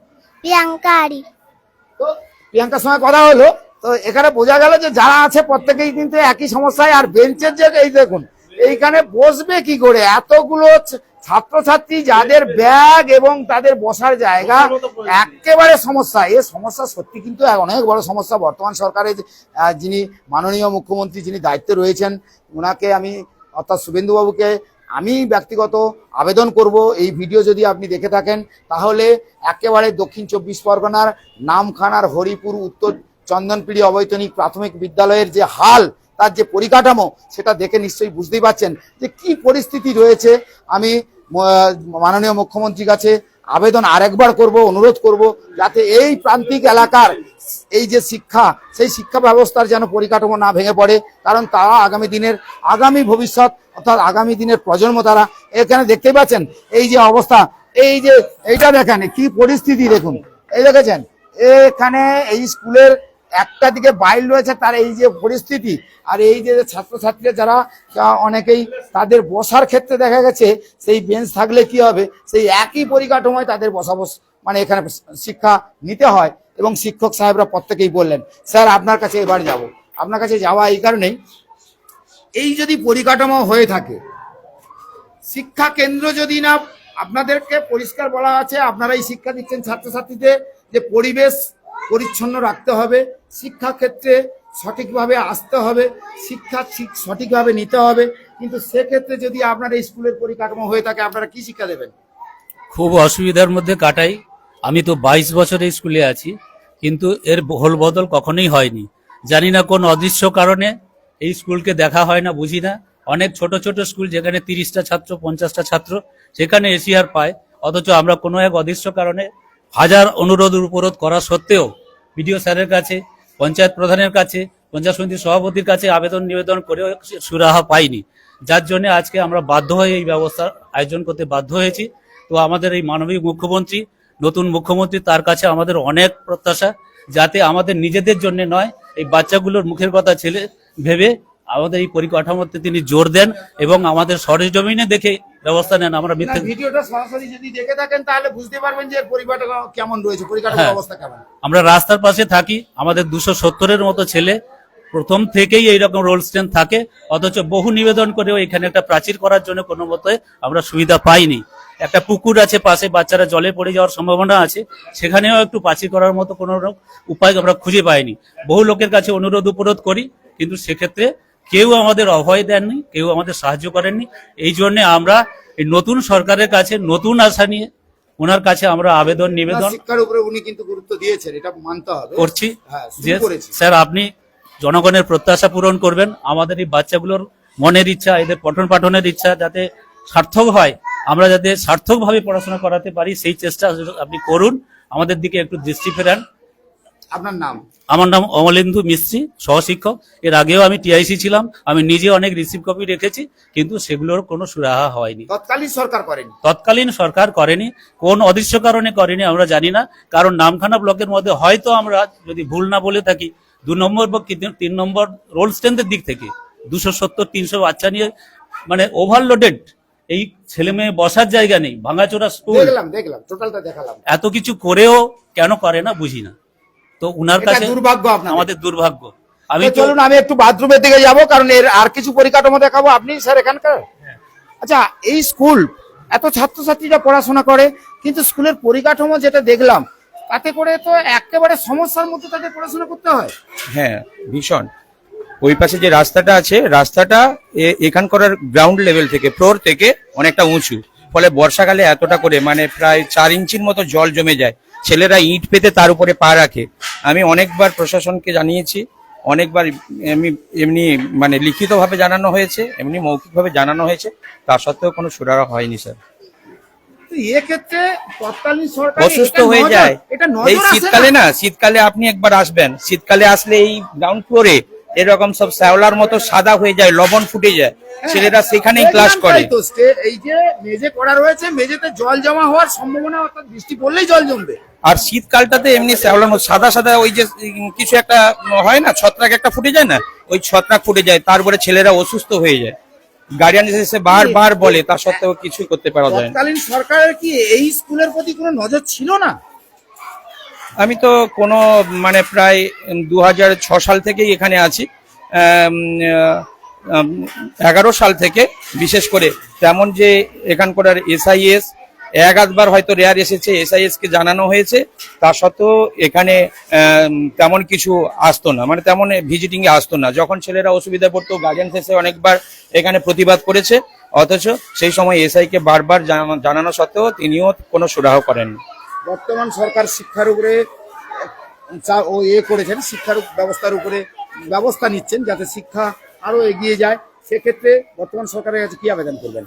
প্রিয়াঙ্কা আরি। তো প্রিয়াঙ্কার সঙ্গে কথা হলো, তো এখানে বোঝা গেল যে যারা আছে প্রত্যেকেই কিন্তু একই সমস্যায়। আর বেঞ্চের যে এই দেখুন, এইখানে বসবে কি করে এতগুলো ছাত্রছাত্রী, যাদের ব্যাগ এবং তাদের বসার জায়গা একেবারে সমস্যা। এই সমস্যা সত্যি কিন্তু অনেক বড় সমস্যা। বর্তমান সরকারের যিনি মাননীয় মুখ্যমন্ত্রী, যিনি দায়িত্বে রয়েছেন, ওনাকে আমি অর্থাৎ শুভেন্দুবাবুকে আমি ব্যক্তিগত আবেদন করব, এই ভিডিও যদি আপনি দেখে থাকেন তাহলে একেবারে দক্ষিণ 24 পরগনার নামখানার হরিপুর উত্তর চন্দনপিড়ি অবৈতনিক প্রাথমিক বিদ্যালয়ের যে হাল, তার যে পরিকাঠামো, সেটা দেখে নিশ্চয়ই বুঝতেই পারছেন যে কি পরিস্থিতি রয়েছে। আমি মাননীয় মুখ্যমন্ত্রীর কাছে আবেদন আরেকবার করব, অনুরোধ করব, যাতে এই প্রান্তিক এলাকার এই যে শিক্ষা, সেই শিক্ষা ব্যবস্থার যেন পরিকাঠামো না ভেঙে পড়ে। কারণ তারা আগামী ভবিষ্যৎ অর্থাৎ আগামী দিনের প্রজন্ম তারা। এখানে দেখতেই পাচ্ছেন এই যে অবস্থা, এই যে এইটা দেখেন কি পরিস্থিতি, দেখুন এই দেখেছেন, এখানে এই স্কুলের একটা দিকে বাইল রয়েছে, তার এই যে পরিস্থিতি। আর এই যে ছাত্রছাত্রীরা যারা অনেকেই তাদের বসার ক্ষেত্রে দেখা গেছে সেই বেঞ্চ থাকলে কি হবে, সেই একই পরিকাঠামোয় তাদের মানে এখানে শিক্ষা নিতে হয়। এবং শিক্ষক সাহেবরা প্রত্যেকেই বললেন। স্যার আপনার কাছে এবার যাব, আপনার কাছে যাওয়া এই কারণেই, এই যদি পরিকাঠামো হয়ে থাকে, শিক্ষা কেন্দ্র যদি না, আপনাদেরকে পরিষ্কার বলা আছে, আপনারাই শিক্ষা দিচ্ছেন ছাত্রছাত্রীদের, যে পরিবেশ পরিচ্ছন্ন রাখতে হবে, শিক্ষা ক্ষেত্রে সঠিকভাবে আসতে হবে, শিক্ষা সঠিকভাবে নিতে হবে। কিন্তু সেক্ষেত্রে যদি আপনার এই স্কুলের পরিকাঠামো হয়ে থাকে, আপনারা কি শিক্ষা দেবেন? খুব অসুবিধার মধ্যে কাটাই। আমি তো 22 বছর এই স্কুলে আছি, কিন্তু এর বহল বদল কখনোই হয়নি। জানি না কোন অদৃশ্য কারণে এই স্কুলকে দেখা হয় না, বুঝি না। অনেক ছোট ছোট স্কুল যেখানে 30টা ছাত্র 50টা ছাত্র সেখানে এসিআর পায়, অথচ আমরা কোনো এক অদৃশ্য কারণে হাজার অনুরোধ উপরোধ করা সত্ত্বেও বিডিও স্যারের কাছে, পঞ্চায়েত প্রধানের কাছে, পঞ্চায়েত সমিতির সভাপতির কাছে আবেদন নিবেদন করেও সুরাহা পাইনি। যার জন্য আজকে আমরা বাধ্য হয়ে এই ব্যবস্থার আয়োজন করতে বাধ্য হয়েছি। তো আমাদের এই মাননীয় মুখ্যমন্ত্রী, নতুন মুখ্যমন্ত্রী, তার কাছে আমাদের অনেক প্রত্যাশা, যাতে আমাদের নিজেদের জন্য নয়, এই বাচ্চাগুলোর মুখের কথা ভেবে আমাদের এই পরিকাঠামোতে তিনি জোর দেন এবং আমাদের সরেজমিনে দেখে ব্যবস্থা নেন। আমরা ভিডিওটা সরাসরি যদি দেখে থাকেন তাহলে বুঝতে পারবেন যে পরিকাঠামো কেমন রয়েছে, পরিকাঠামোর অবস্থা কেমন। আমরা রাস্তার পাশে থাকি, আমাদের 270-এর মতো ছেলে প্রথম থেকেই এইরকম রোল স্ট্যান্ড থাকে, অথচ বহু নিবেদন করেও এখানে একটা প্রাচীর করার জন্য কোনো মতে আমরা সুবিধা পাইনি। একটা পুকুর আছে পাশে, বাচ্চারা জলে পড়ে যাওয়ার সম্ভাবনা আছে, সেখানেও একটু প্রাচীর করার মতো কোনো উপায় আমরা খুঁজে পাইনি। বহু লোকের কাছে অনুরোধ উপরোধ করি, কিন্তু সেক্ষেত্রে কেউ আমাদের অভয় দেননি, কেউ আমাদের সাহায্য করেননি। এই জন্য আমরা এই নতুন সরকারের কাছে নতুন আশা নিয়ে ওনার কাছে আমরা আবেদন নিবেদন শিক্ষার উপরে উনি কিন্তু গুরুত্ব দিয়েছেন, এটা মানতে হবে। করছি হ্যাঁ, শুরু যে করেছি। স্যার আপনি জনগণের প্রত্যাশা পূরণ করবেন, আমাদের এই বাচ্চাগুলোর মনের ইচ্ছা, এদের পঠন পাঠনের ইচ্ছা যাতে সার্থক হয়, আমরা যাতে সার্থকভাবে পড়াশোনা করাতে পারি সেই চেষ্টা আপনি করুন, আমাদের দিকে একটু দৃষ্টি ফেরান। আপনার নাম? আমার নাম অমলেন্দু মিস্ত্রি, সহশিক্ষক। এর আগেও আমি টিআইসি ছিলাম, আমি নিজে অনেক রিসিভ কপি রেখেছি, কিন্তু সেগুলোর কোনো সুরাহা হয়নি। তৎকালীন সরকার করেনি? তৎকালীন সরকার করেনি, কোন অদৃশ্য কারণে করেনি আমরা জানি না। কারণ নামখানা ব্লকের মধ্যে হয়তো আমরা যদি ভুল না বলে থাকি 2 নম্বর বা 3 নম্বর রোল স্ট্রেন্থের দিক থেকে 270-300 বাচ্চা নিয়ে মানে ওভারলোডেড, এই ছেলে মেয়ে বসার জায়গা নেই, ভাঙাচোরা স্কুল, দেখলাম টোটালটা দেখালাম। এত কিছু করেও কেন করে না বুঝি না। তো উনার এটা কাছে দুর্ভাগ্য আপনাদের। আমাদের দুর্ভাগ্য। আমি তো চলুন আমি একটু বাথরুমের দিকে যাব, কারণ এর আর কিছু পরিকাঠামো দেখাবো। আপনি স্যার এখানকার? আচ্ছা, এই স্কুল এত ছাত্রছাত্রীরা পড়াশোনা করে, কিন্তু স্কুলের পরিকাঠামো যেটা দেখলাম তাতে করে তো একেবারে সমস্যার মধ্যে তাদের পড়াশোনা করতে হয়। হ্যাঁ, ভীষণ। ওই পাশে যে রাস্তাটা আছে, রাস্তাটা এখানকার গ্রাউন্ড লেভেল থেকে, ফ্লোর থেকে অনেকটা উঁচু, ফলে বর্ষাকালে এতটা করে মানে প্রায় 4 ইঞ্চির মতো জল জমে যায়। ছেলেরা ইট পেতে তার উপরে পা রাখে। আমি অনেকবার প্রশাসনকে জানিয়েছি, অনেকবার এমনি মানে লিখিতভাবে জানানো হয়েছে, এমনি মৌখিকভাবে জানানো হয়েছে, তা সত্ত্বেও কোনো সুরাহা হয়নি স্যার। তো এক্ষেত্রে তৎকালীন সরকার অসুস্থ হয়ে যায় এই শীতকালে। না, শীতকালে আপনি একবার আসবেন, শীতকালে আসলে এই গ্রাউন্ড ফ্লোরে এরকম সব শ্যাওলার মতো সাদা হয়ে যায়, লবণ ফুটে যায়, ছেলেরা সেখানেই ক্লাস করে। এই যে মেঝে করা রয়েছে, মেঝেতে জল জমা হওয়ার সম্ভাবনা, অর্থাৎ বৃষ্টি পড়লেই জল জমবে। আর শীতকালটাতে এমনি শ্যাওলার মতো সাদা সাদা ওই যে কিছু একটা হয় না, ছত্রাক একটা ফুটে যায় না, ওই ছত্রাক ফুটে যায়, তারপরে ছেলেরা অসুস্থ হয়ে যায়। গার্ডিয়ান এসে বারবার বলে, তা সত্ত্বেও কিছুই করতে পারা যায় না। তৎকালীন সরকারের কি এই স্কুলের প্রতি কোনো নজর ছিল না? আমি তো কোনো মানে প্রায় 2006 সাল থেকেই এখানে আছি। 11 সাল থেকে বিশেষ করে তেমন যে এখানকার SIS এক আধবার হয়তো রেয়ার এসেছে, SIS কে জানানো হয়েছে, তা সত্ত্বেও এখানে তেমন কিছু আসতো না, মানে তেমন ভিজিটিং এ আসতো না। যখন ছেলেরা অসুবিধা পড়তো, গার্ডিয়ান এসে অনেকবার এখানে প্রতিবাদ করেছে, অথচ সেই সময় SI কে বারবার জানানো সত্ত্বেও তিনিও কোনো সুরাহা করেননি। বর্তমান সরকার শিক্ষার উপরে করেছেন, শিক্ষার ব্যবস্থার উপরে ব্যবস্থা নিচ্ছেন যাতে শিক্ষা আরো এগিয়ে যায়। সেক্ষেত্রে বর্তমান সরকারের কাছে কি আবেদন করবেন?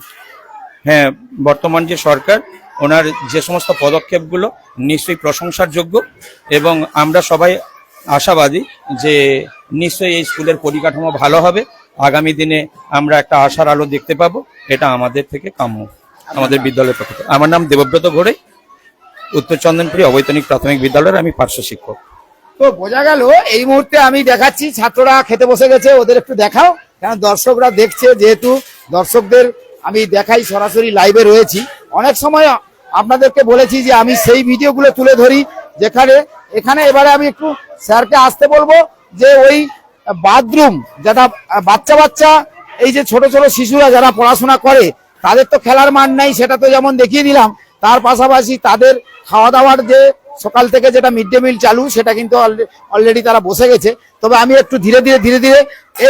হ্যাঁ, বর্তমান যে সরকার, ওনার যে সমস্ত পদক্ষেপগুলো নিশ্চয়ই প্রশংসার যোগ্য, এবং আমরা সবাই আশাবাদী যে নিশ্চয়ই এই স্কুলের পরিকাঠামো ভালো হবে। আগামী দিনে আমরা একটা আশার আলো দেখতে পাবো, এটা আমাদের থেকে কাম্য, আমাদের বিদ্যালয়ের পক্ষ থেকে। আমার নাম দেবব্রত ঘোড়াই, উত্তর চন্দনপুরি অবৈতনিক প্রাথমিক বিদ্যালয়ের আমি পার্শ্ব শিক্ষক। তো বোঝা গেল এই মুহূর্তে আমি দেখাচ্ছি, ছাত্ররা খেতে বসে গেছে, ওদের একটু দেখাও, কারণ দর্শকরা দেখছে, যেহেতু দর্শকদের আমি দেখাই, সরাসরি লাইভে রয়েছি। অনেক সময় আপনাদেরকে বলেছি যে আমি সেই ভিডিওগুলো তুলে ধরি যেখানে এখানে এবারে আমি একটু স্যারকে আসতে বলবো যে ওই বাথরুম যেটা বাচ্চা এই যে ছোট ছোট শিশুরা যারা পড়াশোনা করে তাদের তো খেলার মাঠ নাই, সেটা তো যেমন দেখিয়ে দিলাম, তার পাশাপাশি তাদের খাওয়া দাওয়ার যে সকাল থেকে যেটা মিড ডে মিল চালু, সেটা কিন্তু অলরেডি তারা বসে গেছে। তবে আমি একটু ধীরে ধীরে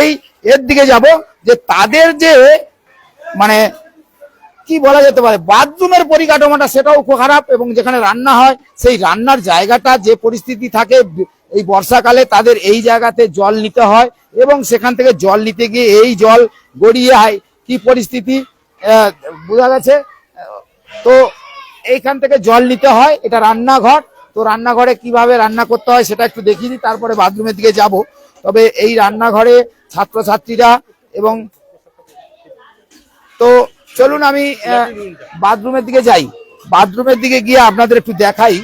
এই এর দিকে যাব যে তাদের যে মানে কি বলা যেতে পারে বাথরুমের পরিকাঠামোটা সেটাও খুব খারাপ, এবং যেখানে রান্না হয় সেই রান্নার জায়গাটা যে পরিস্থিতি থাকে, এই বর্ষাকালে তাদের এই জায়গাতে জল নিতে হয়, এবং সেখান থেকে জল নিতে গিয়ে এই জল গড়িয়ে হয় কি পরিস্থিতি বোঝা গেছে। তো এইখান থেকে জল নিতে হয়, এটা রান্নাঘর, তো রান্নাঘরে কিভাবে রান্না করতে হয় সেটা একটু দেখিয়ে দিই, তারপরে বাথরুমের দিকে যাব। তবে এই রান্নাঘরে ছাত্রছাত্রীরা, এবং তো চলুন আমি বাথরুমের দিকে যাই। বাথরুমের দিকে গিয়ে আপনাদের একটু দেখাই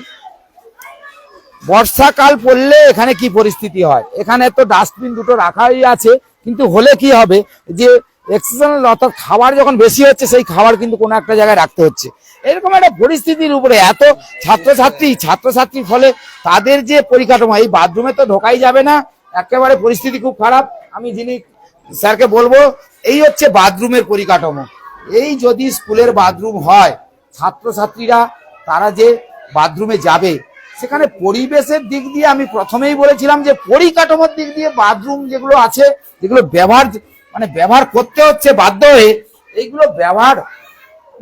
বর্ষাকাল পড়লে এখানে কি পরিস্থিতি হয়। এখানে তো ডাস্টবিন দুটো রাখাই আছে, কিন্তু হলে কি হবে যে এক্সেশনাল অর্থাৎ খাবার যখন বেশি হচ্ছে, সেই খাবার কিন্তু কোনো একটা জায়গায় রাখতে হচ্ছে। এরকম একটা পরিস্থিতির উপরে এত ছাত্রছাত্রীর ফলে তাদের যে পরিকাঠামো, এই বাথরুমে তো ঢোকাই যাবে না, একেবারে পরিস্থিতি খুব খারাপ। আমি যিনি স্যারকে বলবো, এই হচ্ছে বাথরুমের পরিকাঠামো। এই যদি স্কুলের বাথরুম হয়, ছাত্রছাত্রীরা তারা যে বাথরুমে যাবে, সেখানে পরিবেশের দিক দিয়ে আমি প্রথমেই বলেছিলাম যে পরিকাঠামোর দিক দিয়ে বাথরুম যেগুলো আছে, যেগুলো ব্যবহার মানে ব্যবহার করতে হচ্ছে বাধ্য হয়ে, এইগুলো ব্যবহার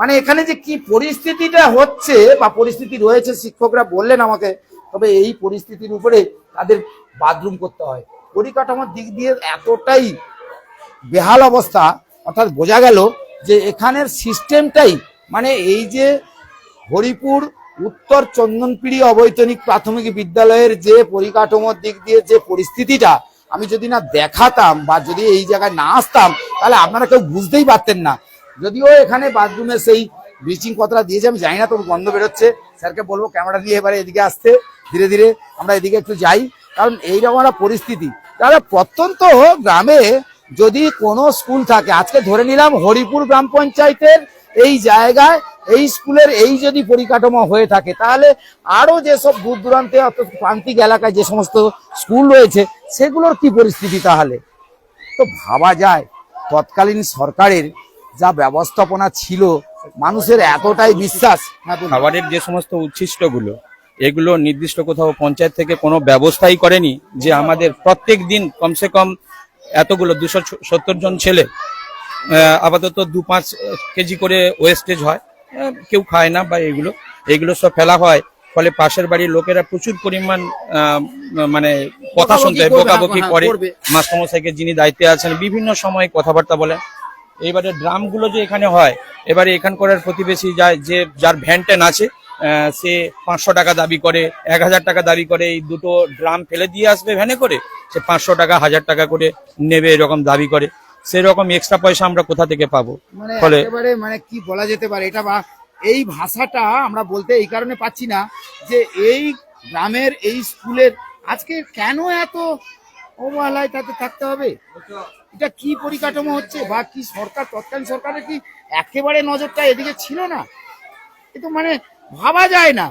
মানে এখানে যে কি পরিস্থিতিটা হচ্ছে বা পরিস্থিতি রয়েছে শিক্ষকরা বললেন আমাকে, তবে এই পরিস্থিতির উপরে তাদের বাথরুম করতে হয়। পরিকাঠামোর দিক দিয়ে এতটাই বেহাল অবস্থা, অর্থাৎ বোঝা গেল যে এখানের সিস্টেমটাই মানে এই যে হরিপুর উত্তর চন্দনপিড়ি অবৈতনিক প্রাথমিক বিদ্যালয়ের যে পরিকাঠামোর দিক দিয়ে যে পরিস্থিতিটা আমি যদি না দেখাতাম বা যদি এই জায়গায় না আসতাম তাহলে আপনারা কেউ বুঝতেই পারতেন না। যদিও এখানে বাথরুমে সেই ব্লিচিং কথাটা দিয়েছে, আমি জানি না, তবু গন্ধ বেরোচ্ছে। স্যারকে বলবো ক্যামেরা দিয়ে এবারে এদিকে আসতে, ধীরে ধীরে আমরা এদিকে একটু যাই, কারণ এইরকম একটা পরিস্থিতি। তাহলে প্রত্যন্ত গ্রামে যদি কোনো স্কুল থাকে, আজকে ধরে নিলাম হরিপুর গ্রাম পঞ্চায়েতের এই জায়গায় এই স্কুলের এই যদি পরিকাঠামো হয়ে থাকে, তাহলে আরো যেসব দূর দূরান্তে অর্থাৎ প্রান্তিক এলাকায় যে সমস্ত স্কুল রয়েছে সেগুলোর কি পরিস্থিতি তাহলে। তো ভাবা যায় তৎকালীন সরকারের যা ব্যবস্থাপনা ছিল, মানুষের এতটাই বিশ্বাস। হ্যাঁ বলুন। খাবারের যে সমস্ত উচ্ছিষ্টগুলো, এগুলো নির্দিষ্ট কোথাও পঞ্চায়েত থেকে কোনো ব্যবস্থাই করেনি যে আমাদের প্রত্যেক দিন কমসে কম এতগুলো 270 জন ছেলে আপাতত 2-5 কেজি করে ওয়েস্টেজ হয়, কেউ খায় না বা এগুলো সব ফেলা হয়। ফলে পাশের বাড়ির লোকেরা প্রচুর পরিমাণ মানে কথা শুনতে হয়, বকাবকি করে। মাস্টারমশাইকে যিনি দায়িত্বে আছেন বিভিন্ন সময় কথাবার্তা বলেন। এইবারে ড্রামগুলো যে এখানে হয়, এবারে এখানকার প্রতিবেশী যে যার ভ্যানটেন আছে সে 500 টাকা দাবি করে, 1000 টাকা দাবি করে। এই দুটো ড্রাম ফেলে দিয়ে আসবে ভ্যানে করে, সে 500 টাকা 1000 টাকা করে নেবে, এরকম দাবি করে। সেরকম এক্সট্রা পয়সা আমরা কোথা থেকে পাবো? মানে ফলে একেবারে মানে কি বলা যেতে পারে এটা, বা এই ভাষাটা আমরা বলতে এই কারণে পাচ্ছি না যে এই গ্রামের এই স্কুলের আজকে কেন এত অবহেলায় তাতে থাকতে হবে। এটা কি পরিকাঠামো হচ্ছে বা কি সরকার, তৎকালীন সরকারের কি একেবারে নজরটা এদিকে ছিল না? কিন্তু মানে ভাবা যায় না।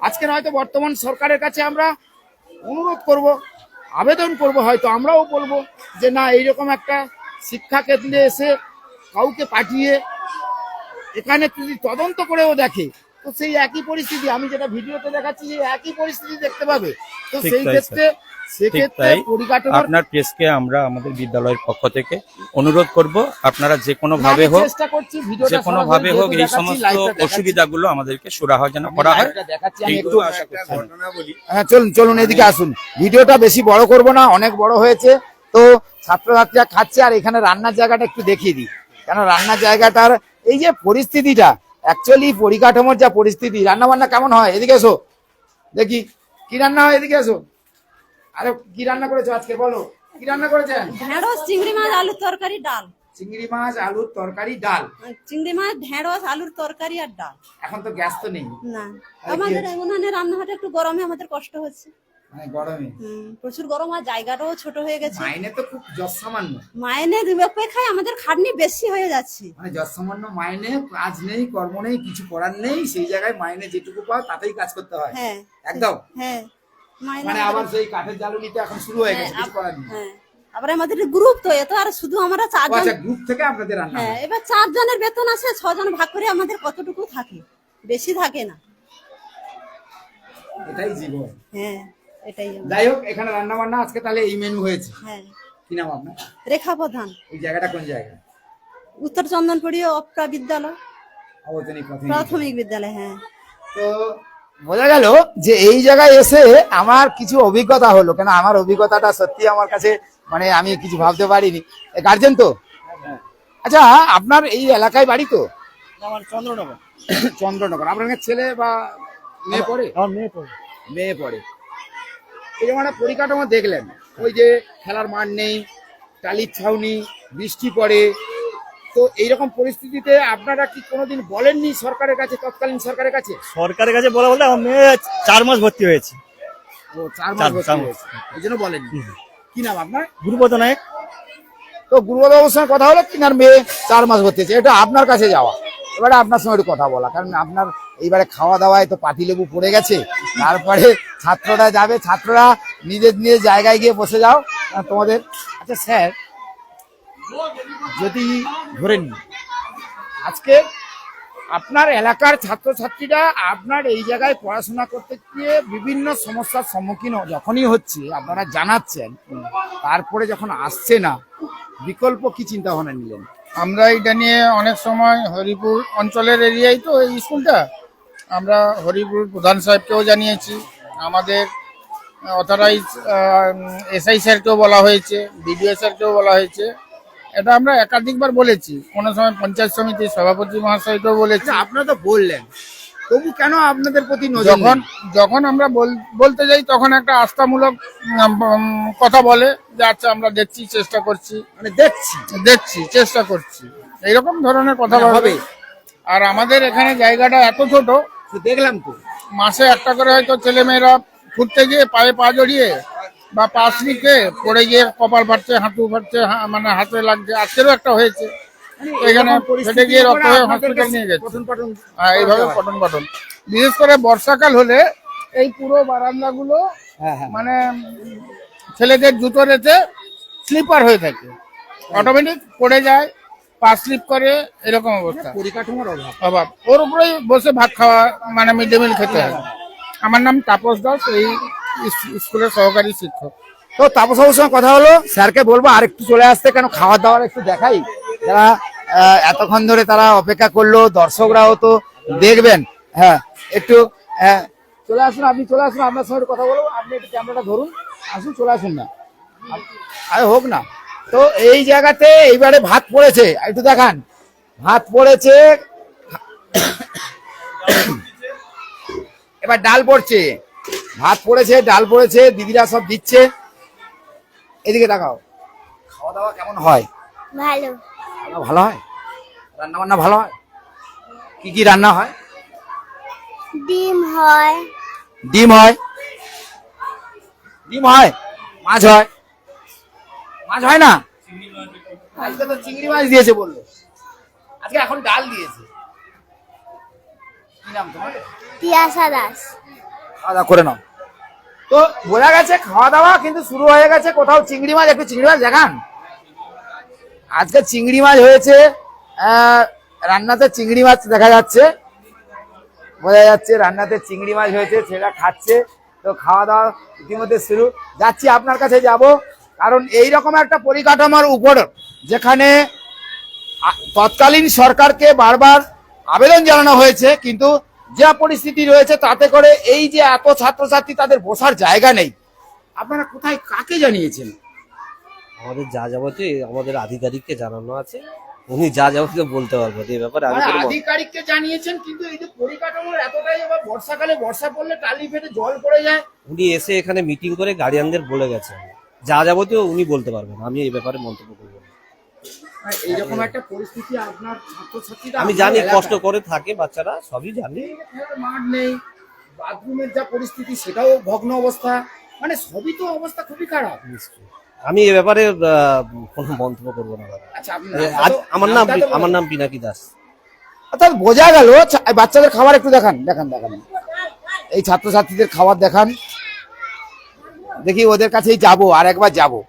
আজকে হয়তো বর্তমান সরকারের কাছে আমরা অনুরোধ করব, আবেদন করব, হয়তো আমরাও বলবো যে না, এইরকম একটা শিক্ষা কেন্দ্রে এসে কাউকে পাঠিয়ে এখানে যদি তদন্ত করেও দেখে, তো সেই একই পরিস্থিতি আমি যেটা ভিডিওতে দেখাচ্ছি সেই একই পরিস্থিতি দেখতে পাবে। তো ঠিক সেই তাই, ক্ষেত্রে সেক্ষেত্রে তাই। পরিকাঠামোর আপনার প্রেসকে আমরা আমাদের বিদ্যালয়ের পক্ষ থেকে অনুরোধ করব, আপনারা যে কোনো ভাবে আমি হোক, চেষ্টা করছি ভিডিওটা যে কোনো ভাবে সরাসরি হোক এই দেখাচ্ছি, সমস্ত লাইভটা দেখাচ্ছি। অসুবিধাগুলো আমাদেরকে সুরাহা যেন করা হয়। লাইভটা দেখাচ্ছি, আমি এইটুকু একটু আশা করছি। হ্যাঁ চলুন চলুন এদিকে আসুন। ভিডিওটা বেশি বড় করব না, অনেক বড় হয়েছে। তো ছাত্রছাত্রীরা খাচ্ছে, আর এখানে রান্নার জায়গাটা একটু দেখিয়ে দিই, কেন রান্নার জায়গাটার এই যে পরিস্থিতিটা, অ্যাকচুয়ালি পরিকাঠামোর যা পরিস্থিতি, রান্না বান্না কেমন হয়? এদিকে এসো দেখি কি রান্না হয়, এদিকে এসো। আরে কি রান্না করেছো আজকে, বলো কি রান্না করেছেন? ঢেঁড়স, চিংড়ি মাছ, আলুর তরকারি, ডাল। চিংড়ি মাছ, আলুর তরকারি, ডাল। চিংড়ি মাছ, ঢেঁড়স, আলুর তরকারি আর ডাল। এখন তো গ্যাস তো নেই, না, আর কি আমাদের হচ্ছে? উনানে রান্নাঘরটা একটু গরমে আমাদের কষ্ট হচ্ছে। মানে গরমে প্রচুর গরম, আর জায়গাটাও ছোট হয়ে গেছে। মাইনে তো খুব যৎ সামান্য, মাইনে অপেক্ষায় আমাদের খাটনি বেশি হয়ে যাচ্ছে। মানে যৎ সামান্য মাইনে, কাজ নেই, কর্ম নেই, কিছু করার নেই, সেই জায়গায় মাইনে যেটুকু পাও তাতেই কাজ করতে হয়। হ্যাঁ একদম। হ্যাঁ, মাইনে মানে আবার সেই কাঠের জ্বালনিতে এখন শুরু হয়ে গেছে, কিছু করার নেই। হ্যাঁ, আবার আমাদের গ্রুপ তো, এত আর শুধু আমরা ও 4 জন। আচ্ছা, গ্রুপ থেকে আপনাদের রান্না হ্যাঁ, হয়। এবার 4 জনের বেতন আছে, 6 জন ভাগ করে আমাদের কতটুকু থাকে, বেশি থাকে না। এটাই জীবন। হ্যাঁ, এটাই আমাদের। যাই হোক, এখানে রান্না বান্না আজকে তাহলে এই মেনু হয়েছে। হ্যাঁ, কি নাম আপনার? রেখা প্রধান, এই জায়গাটা কোন জায়গা? উত্তর চন্দনপুরি অপ্রা বিদ্যালয়, অবৈতনিক প্রাথমিক বিদ্যালয়। হ্যাঁ, তো বোঝা গেল যে এই জায়গায় এসে আমার কিছু অভিজ্ঞতা হলো, কেন আমার অভিজ্ঞতাটা সত্যি আমার কাছে মানে আমি কিছু ভাবতে পারিনি। গার্জেন তো? আচ্ছা, আপনার এই এলাকায় বাড়ি তো? আমার চন্দ্রনগর। চন্দ্রনগর। আপনার ছেলে বা মেয়ে পড়ে? আমার মেয়ে পড়ে। মেয়ে পড়ে। এই যেমন একটা পরিকাঠামো দেখলেন, ওই যে খেলার মাঠ নেই, টালির ছাউনি, বৃষ্টি পড়ে, তো এইরকম পরিস্থিতিতে আপনারা কি কোনোদিন বলেননি সরকারের কাছে, তৎকালীন সরকারের কাছে? সরকারের কাছে বলা বলতে আমার মেয়ে 4 মাস ভর্তি হয়েছে। ও 4 মাস চার ভর্তি মাস। হয়েছে, এই জন্য বলেননি। কি নাম আপনার? গুরুপদ নায়ক। তো গুরুবাবুর সঙ্গে কথা হলো, তিনার মেয়ে 4 মাস ভর্তি হয়েছে, এটা আপনার কাছে যাওয়া, এবারে আপনার সঙ্গে একটু কথা বলা, কারণ আপনার এইবারে খাওয়া দাওয়ায় তো পাতিলেবু পড়ে গেছে, তারপরে ছাত্ররা যাবে, ছাত্ররা নিজের নিজের জায়গায় গিয়ে বসে যাও তোমাদের। আচ্ছা স্যার, যদি ধরেন আজকে আপনার এলাকার ছাত্রছাত্রীরা আপনার এই জায়গায় পড়াশোনা করতে গিয়ে বিভিন্ন সমস্যার সম্মুখীন যখনই হচ্ছে, আপনারা জানাচ্ছেন, তারপরে যখন আসছে না, বিকল্প কি চিন্তা ভাবনা নিলেন? আমরা এটা নিয়ে অনেক সময় হরিপুর অঞ্চলের এরিয়াই তো এই স্কুলটা, আমরা হরিপুর প্রধান সাহেবকেও জানিয়েছি, আমাদের অথরাইজ এসআই স্যারকেও বলা হয়েছে, বিডিও স্যারকেও বলা হয়েছে। এটা আমরা একাধিকবার বলেছি, কোনো সময় পঞ্চায়েত সমিতির সভাপতি মহাশয়কেও বলেছি। আচ্ছা, আপনারা তো বললেন, তবু কেন আপনাদের প্রতি নজর যখন নেই? যখন আমরা বলতে যাই তখন একটা আস্থামূলক কথা বলে যে আচ্ছা আমরা দেখছি, চেষ্টা করছি, মানে দেখছি চেষ্টা করছি, এইরকম ধরনের কথা মানে হবে। হবে। আর আমাদের এখানে জায়গাটা এত ছোট, তো দেখলাম তো, মাসে একটা করে হয়তো ছেলেমেয়েরা ঘুরতে গিয়ে পায়ে পা জড়িয়ে বা পা স্লিপে পড়ে গিয়ে কপাল ফাটছে, হাঁটু ফাটছে, মানে হাতে লাগছে। আজকেরও একটা হয়েছে, এখানে এরকম পরিস্থিতির ফেটে গিয়ে রক্ত উপরে হয়ে আপনাদেরকে হসপিটাল নিয়ে গেছে। পঠন-পাঠন এইভাবে করতে হয়। পঠন পাঠন, বিশেষ করে বর্ষাকাল হলে এই পুরো বারান্দাগুলো হ্যাঁ, হ্যাঁ। মানে ছেলেদের জুতো রেখে স্লিপার হয়ে থাকে, অটোমেটিক পড়ে যায়, পা স্লিপ করে, এরকম অবস্থা। পরিকাঠামোর অভাব। অভাব, ওর উপরেই বসে ভাত খাওয়া, মানে মিড ডে মিল খেতে হয়। আমার নাম তাপস দাস, এই স্কুলের সহকারী শিক্ষক। তো তাপস বাবুর সঙ্গে কথা হলো, স্যারকে বলবো আর একটু চলে আসতে, কেন খাওয়া দাওয়ার একটু দেখাই। যারা এতক্ষণ ধরে তারা অপেক্ষা করলো, দর্শকরাও তো দেখবেন। হ্যাঁ, একটু চলে আসুন, আপনি চলে আসুন, আপনার সঙ্গে একটু কথা বলবো। আপনি একটু ক্যামেরাটা ধরুন, আসুন, চলে আসুন না, আরে হোক না। তো এই জায়গাতে এইবারে ভাত পড়েছে, একটু দেখান, ভাত পড়েছে, এবার ডাল পড়ছে, ভাত পড়েছে, ডাল পড়েছে, দিদিরা সব দিচ্ছে। এদিকে দেখাও, খাওয়া দাওয়া কেমন হয়? ভালো। ভালো হয়, রান্না বান্না ভালো হয়? কি কি রান্না হয়? ডিম হয়, ডিম হয়, ডিম হয়, মাছ হয়, মাছ হয় না? আজকে তো চিংড়ি মাছ দিয়েছে বললো, আজকে এখন ডাল দিয়েছে। কি নাম তোমার? তিয়াসা দাস। খাওয়া দাওয়া করে নাও। তো বোঝা গেছে খাওয়া দাওয়া কিন্তু শুরু হয়ে গেছে। কোথাও চিংড়ি মাছ, একটু চিংড়ি মাছ দেখান। আজকে চিংড়ি মাছ হয়েছে, রান্নাতে চিংড়ি মাছ দেখা যাচ্ছে, বোঝা যাচ্ছে রান্নাতে চিংড়ি মাছ হয়েছে, সেটা খাচ্ছে। তো খাওয়া দাওয়া ইতিমধ্যে শুরু। যাচ্ছি আপনার কাছে যাব, কারণ এইরকম একটা পরিকাঠামোর উপর যেখানে তৎকালীন সরকারকে বারবার আবেদন জানানো হয়েছে, কিন্তু যে পরিস্থিতি রয়েছে তাতে করে এই যে এত ছাত্রছাত্রী, তাদের বসার জায়গা নেই। আপনারা কোথায় কাকে জানিয়েছেন? আমাদের যা যাবতীয় আমাদের আধিকারিককে জানানো আছে, উনি যা যাবতীয় বলতে পারবেন এই ব্যাপারে। আমি মানে কোনো আধিকারিককে জানিয়েছেন, কিন্তু এই যে পরিকাঠামোর এতটাই, এবার বর্ষাকালে বর্ষা পড়লে টালি ফেটে জল পড়ে যায়। উনি এসে এখানে মিটিং করে গার্ডিয়ানদের বলে গেছেন, যা যাবতীয় উনি বলতে পারবেন, আমি এই ব্যাপারে মন্তব্য করবো না। মানে এইরকম একটা পরিস্থিতি আপনার ছাত্রছাত্রীরা, আমি জানি কষ্ট করে থাকে বাচ্চারা, সবই জানি। মাঠ নেই, বাথরুমের যা পরিস্থিতি সেটাও ভগ্ন অবস্থা, মানে সবই তো অবস্থা খুবই খারাপ। আমি এই ব্যাপারে কোনো মন্তব্য করবো না দাদা। আচ্ছা, আমার নাম পিনাকি দাস। অর্থাৎ বোঝা গেল বাচ্চাদের খাবার একটু দেখান, দেখান, এই ছাত্রছাত্রীদের খাবার দেখান, দেখি ওদের কাছেই যাবো, আর একবার যাবো।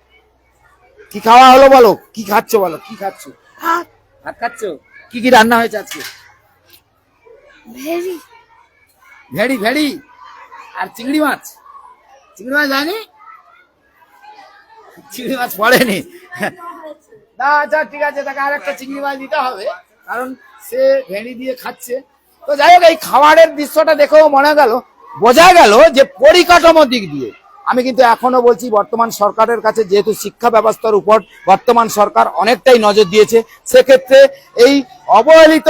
কি খাওয়া হলো বলো, কি খাচ্ছ বলো, কি খাচ্ছ? ভাত খাচ্ছ? কি কি রান্না হয়েছে আজকে? ভেরি ভেড়ি, ভেড়ি আর চিংড়ি মাছ। চিংড়ি মাছ জানি, চিংড়ি মাছ পড়েনি না। আচ্ছা ঠিক আছে, তাকে আর একটা চিংড়ি মাছ দিতে হবে, কারণ সে ভেড়ি দিয়ে খাচ্ছে। তো যাই হোক, এই খাবারের দৃশ্যটা দেখেও মনে গেল, বোঝা গেল যে পরিকাঠামোর দিক দিয়ে, আমি কিন্তু এখনো বলছি বর্তমান সরকারের কাছে, যেহেতু শিক্ষা ব্যবস্থার উপর বর্তমান সরকার অনেকটাই নজর দিয়েছে, সেক্ষেত্রে এই অবহেলিত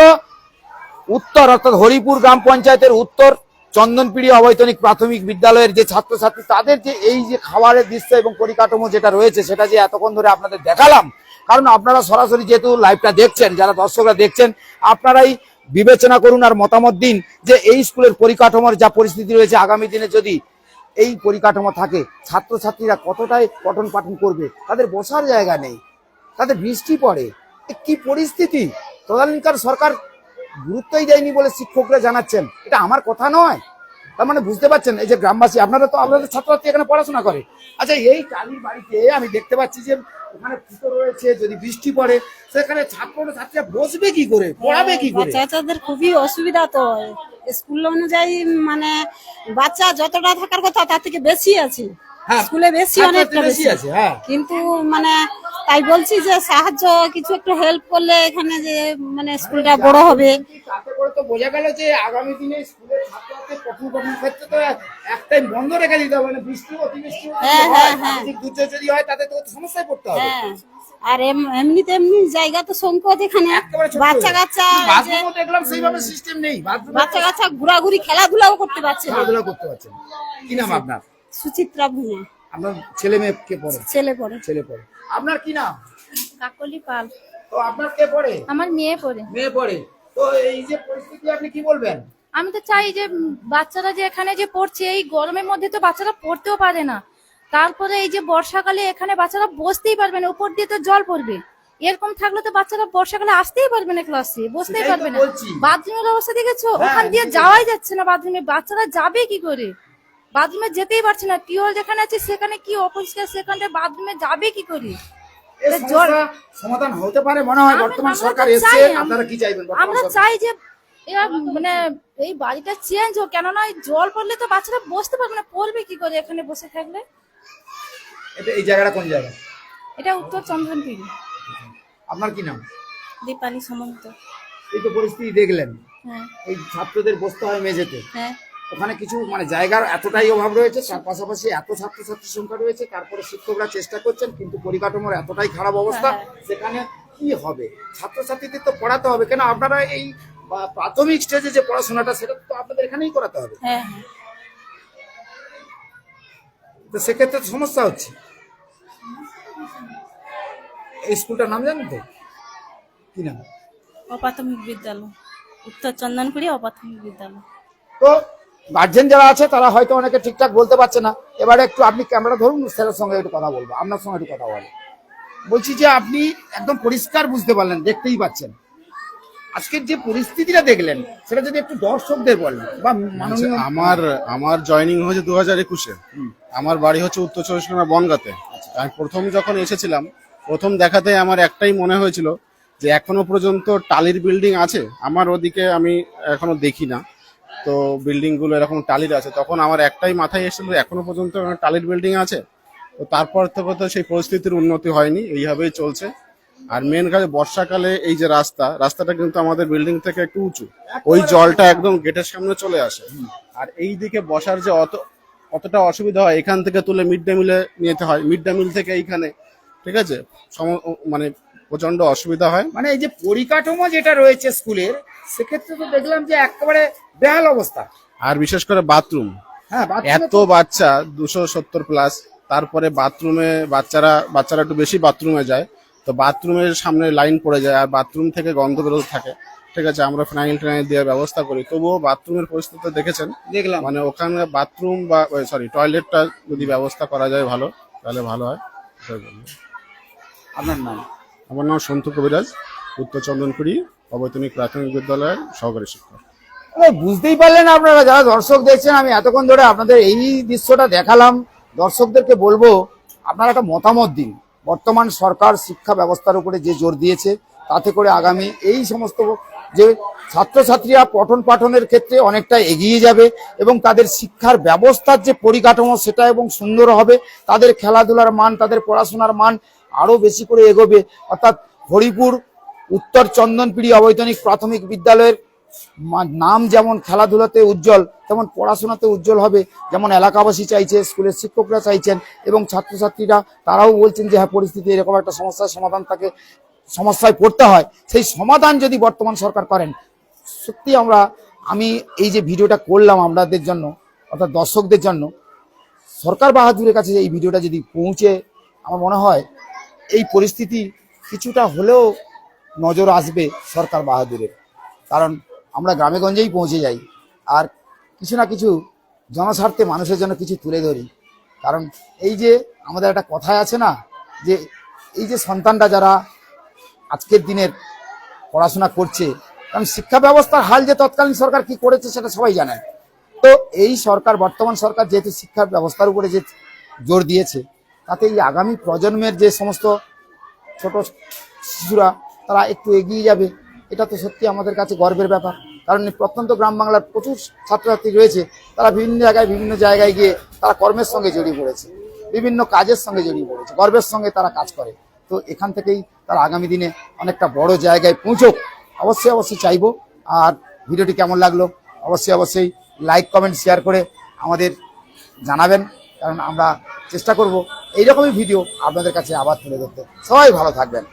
উত্তর, অর্থাৎ হরিপুর গ্রাম পঞ্চায়েতের উত্তর চন্দনপিড়ি অবৈতনিক প্রাথমিক বিদ্যালয়ের যে ছাত্রছাত্রী, তাদের যে এই যে খাবারের দৃশ্য এবং পরিকাঠামো যেটা রয়েছে, সেটা যে এতক্ষণ ধরে আপনাদের দেখালাম, কারণ আপনারা সরাসরি যেহেতু লাইভটা দেখছেন, যারা দর্শকরা দেখছেন, আপনারাই বিবেচনা করুন আর মতামত দিন যে এই স্কুলের পরিকাঠামোর যা পরিস্থিতি রয়েছে, আগামী দিনে যদি এই পরিকাঠামো থাকে, ছাত্রছাত্রীরা কতটাই পঠন পাঠন করবে। তাদের বসার জায়গা নেই, তাদের বৃষ্টি পড়ে, কি পরিস্থিতি। তদানীন্তন সরকার গুরুত্বই দেয়নি বলে শিক্ষকরা জানাচ্ছেন, এটা আমার কথা নয়। তার মানে বুঝতে পারছেন, এই যে গ্রামবাসী, আপনারা তো আপনাদের ছাত্রছাত্রী এখানে পড়াশোনা করে। আচ্ছা, এই টালির বাড়িতে আমি দেখতে পাচ্ছি যে ওখানে ফুটো রয়েছে, যদি বৃষ্টি পড়ে সেখানে ছাত্রছাত্রীরা বসবে কি করে, পড়াবে কি করে? বাচ্চাদের খুবই অসুবিধা তো, স্কুল অনুযায়ী মানে বাচ্চা যতটা থাকার কথা তার থেকে বেশি আছে, স্কুলে বেশি, অনেকটা বেশি আছে। হ্যাঁ, কিন্তু মানে তাই বলছি যে সাহায্য কিছু একটু হেল্প করলে এখানে যে মানে স্কুলটা বড় হবে। তাতে করে তো বোঝা গেল যে আগামী দিনে স্কুলের ছাত্রদের পঠন পাঠন ক্ষেত্রে তো এক টাইম বন্ধ রেখে দিতে হবে, মানে বৃষ্টি অতিবৃষ্টি যদি হ্যাঁ, হয়, হ্যাঁ, হ্যাঁ। প্রাকৃতিক দুর্যোগ যদি হয় তাতে তো সমস্যায় পড়তে হবে। হ্যাঁ, আর এমনিতে এমনি জায়গা তো সংকট এখানে, একেবারে ছোট্ট। বাচ্চা কাচ্চা বাথরুমও দেখলাম সেইভাবে সিস্টেম নেই, বাথরুমে বাচ্চা কাচ্চা ঘোরাঘুরি খেলাধুলাও করতে পারছে না। খেলাধুলা করতে পারছেন। কি নাম আপনার? সুচিত্রা ভূঁইয়া, আপনার ছেলে মেয়ে কে পড়ে? ছেলে পড়ে। ছেলে পড়ে। আপনার কি নাম? কাকলি পাল। তো আপনার কে পড়ে? আমার মেয়ে পড়ে। মেয়ে পড়ে। তো এই যে পরিস্থিতি আপনি কি বলবেন? আমি তো চাই যে বাচ্চারা যে এখানে যে পড়ছে এই গরমের মধ্যে তো বাচ্চারা পড়তেও পারে না, তারপরে এই যে বর্ষাকালে এখানে বাচ্চারা বসতেই পারবে না, উপর দিয়ে তো জল পড়বে। এরকম থাকলে তো বাচ্চারা বর্ষাকালে আসতেই পারবে না, ক্লাসে বসতেই সেটাই তো পারবে না। বলছি। বাথরুমের অবস্থা দেখেছো? হ্যাঁ, ওখান দিয়ে যাওয়াই যাচ্ছে না বাথরুমে, বাচ্চারা যাবে কি করে? বাথরুমে যেতেই পারছে না, টিউবওয়েল যেখানে আছে সেখানে কি অপরিষ্কার, সেখানে বাথরুমে যাবে কি করে? এই সমস্যা সমাধান হতে পারে মনে হয় বর্তমান আমরা সরকার তো এসে। চাই, আপনারা কি চাইবেন? বর্তমান আমরা সরকার? চাই যে এরা মানে এই বাড়িটা চেঞ্জ হোক, কেননা এই জল পড়লে তো বাচ্চারা বসতে পারবে না, পড়বে কি করে এখানে বসে থাকলে? এটা এই জায়গাটা কোন জায়গা? এটা উত্তর চন্দ্রনপিড়ি। আপনার কি নাম? দীপালি সামন্ত। এই তো পরিস্থিতি দেখলেন, হ্যাঁ, এই ছাত্রদের বসতে হয় মেঝেতে। হ্যাঁ, ওখানে কিছু মানে জায়গার এতটাই অভাব রয়েছে, তার পাশাপাশি এত ছাত্রছাত্রীর সংখ্যা রয়েছে, তারপরে শিক্ষকরা চেষ্টা করছেন কিন্তু পরিকাঠামোর এতটাই খারাপ অবস্থা, সেখানে কি হবে? ছাত্রছাত্রীদের তো পড়াতে হবে, কেন আপনারা এই প্রাথমিক স্টেজে যে পড়াশোনাটা সেটা তো আপনাদের এখানেই করাতে হবে। হ্যাঁ, তো সেক্ষেত্রে তো সমস্যা হচ্ছে। এই স্কুলটার নাম জানেন তো? কি নাম? অপ্রাথমিক বিদ্যালয়, উত্তর চন্দনপুরি অপ্রাথমিক বিদ্যালয়। তো গার্জেন যারা আছে তারা হয়তো অনেকে ঠিকঠাক বলতে পারছে না। এবারে একটু আপনি ক্যামেরা ধরুন, স্যারের সঙ্গে একটু কথা বলবো, আপনার সঙ্গে একটু কথা বলবো। বলছি যে আপনি একদম পরিষ্কার বুঝতে পারলেন, দেখতেই পাচ্ছেন আজকের যে পরিস্থিতিটা দেখলেন, সেটা যদি একটু দর্শকদের বলেন বা মাননীয়। আমার জয়েনিং হয়েছে 2021-এ। আমার বাড়ি হচ্ছে উত্তর চব্বিশ পরগনা বনগাঁতে। আমি প্রথম যখন এসেছিলাম, প্রথম দেখাতে আমার একটাই মনে হয়েছিল যে এখনো পর্যন্ত টালির বিল্ডিং আছে, আমার ওদিকে আমি এখনো দেখি না। তো বিল্ডিং গুলো এরকম টালির আছে, তখন আমার একটাই মাথায় এসেছিল এখনো পর্যন্ত টালির বিল্ডিং আছে। তো তারপর থেকে তো সেই পরিস্থিতির উন্নতি হয়নি, এইভাবেই চলছে। আর মেন কাজে বর্ষাকালে এই যে রাস্তাটা কিন্তু আমাদের বিল্ডিং থেকে একটু উঁচু, ওই জলটা একদম গেটের সামনে চলে আসে। আর এই দিকে বসার যে অতটা অসুবিধা হয়, এখান থেকে তুলে মিড ডে মিলে নিতে হয়, মিড ডে মিল থেকে এইখানে, ঠিক আছে, মানে প্রচন্ড অসুবিধা হয়। মানে এই যে পরিকাঠামো যেটা রয়েছে স্কুলের, সেক্ষেত্রে তো দেখলাম যে একেবারে বেহাল অবস্থা। আর বিশেষ করে বাথরুম, হ্যাঁ, এত বাচ্চা 270 প্লাস, তারপরে বাথরুমে বাচ্চারা একটু বেশি বাথরুমে যায়, তো বাথরুমের সামনে লাইন পড়ে যায়, আর বাথরুম থেকে গন্ধ বেরোতে থাকে। ঠিক আছে, আমরা ফিনাইল দিয়ে ব্যবস্থা করি, তবুও বাথরুমের পরিস্থিতি দেখেছেন, দেখলাম। মানে ওখানে বাথরুম বা টয়লেটটা যদি ব্যবস্থা করা যায় ভালো, তাহলে ভালো হয়। আপনার নাম? আমার নাম সন্তু কবিরাজ, উত্তর চন্দনপুরি অবৈতনিক প্রাথমিক বিদ্যালয়ের সহকারী শিক্ষক। বুঝতেই পারলেন আপনারা যারা দর্শক দেখছেন, আমি এতক্ষণ ধরে আপনাদের এই দৃশ্যটা দেখালাম। দর্শকদেরকে বলবো আপনারা একটা মতামত দিন। বর্তমান সরকার শিক্ষা ব্যবস্থার উপরে যে জোর দিয়েছে, তাতে করে আগামী এই সমস্ত যে ছাত্রছাত্রীরা পঠন পাঠনের ক্ষেত্রে অনেকটা এগিয়ে যাবে এবং তাদের শিক্ষার ব্যবস্থার যে পরিকাঠামো সেটা এবং সুন্দর হবে, তাদের খেলাধুলার মান, তাদের পড়াশোনার মান আরো বেশি করে এগোবে। অর্থাৎ হরিপুর উত্তর চন্দনপিড়ি অবৈতনিক প্রাথমিক বিদ্যালয়ের নাম যেমন খেলাধুলাতে উজ্জ্বল, তেমন পড়াশোনাতে উজ্জ্বল হবে, যেমন এলাকাবাসী চাইছে, স্কুলের শিক্ষকরা চাইছেন এবং ছাত্রছাত্রীরা তারাও বলছেন যে হ্যাঁ, পরিস্থিতি এরকম একটা সমস্যার সমাধান তাকে সমস্যায় পড়তে হয়, সেই সমাধান যদি বর্তমান সরকার করেন, সত্যি আমি এই যে ভিডিওটা করলাম আপনাদের জন্য, অর্থাৎ দর্শকদের জন্য, সরকার বাহাদুরের কাছে এই ভিডিওটা যদি পৌঁছে, আমার মনে হয় এই পরিস্থিতি কিছুটা হলেও নজর আসবে সরকার বাহাদুরের। কারণ আমরা গ্রামে গঞ্জেই পৌঁছে যাই আর কিছু না কিছু জনস্বার্থে মানুষের জন্য কিছু তুলে ধরি। কারণ এই যে আমাদের একটা কথাই আছে না, যে এই যে সন্তানরা যারা আজকের দিনের পড়াশোনা করছে, কারণ শিক্ষা ব্যবস্থার হাল যে তৎকালীন সরকার কি করেছে সেটা সবাই জানেন। তো এই সরকার, বর্তমান সরকার যেহেতু শিক্ষা ব্যবস্থার উপরে যে জোর দিয়েছে, তাতে এই আগামী প্রজন্মের যে সমস্ত ছোট শিশুরা তারা একটু এগিয়ে যাবে, এটা তো সত্যি আমাদের কাছে গর্বের ব্যাপার। কারণ প্রত্যন্ত গ্রাম বাংলার প্রচুর ছাত্রছাত্রী রয়েছে, তারা বিভিন্ন জায়গায় গিয়ে তারা কর্মের সঙ্গে জড়িয়ে পড়েছে, বিভিন্ন কাজের সঙ্গে জড়িয়ে পড়েছে, গর্বের সঙ্গে তারা কাজ করে। হয়তো এখান থেকেই তার আগামী দিনে অনেকটা বড় জায়গায় পৌঁছোক, অবশ্যই চাইবো। আর ভিডিওটি কেমন লাগলো অবশ্যই লাইক কমেন্ট শেয়ার করে আমাদের জানাবেন, কারণ আমরা চেষ্টা করব এইরকমই ভিডিও আপনাদের কাছে আবার তুলে ধরতে। সবাই ভালো থাকবেন।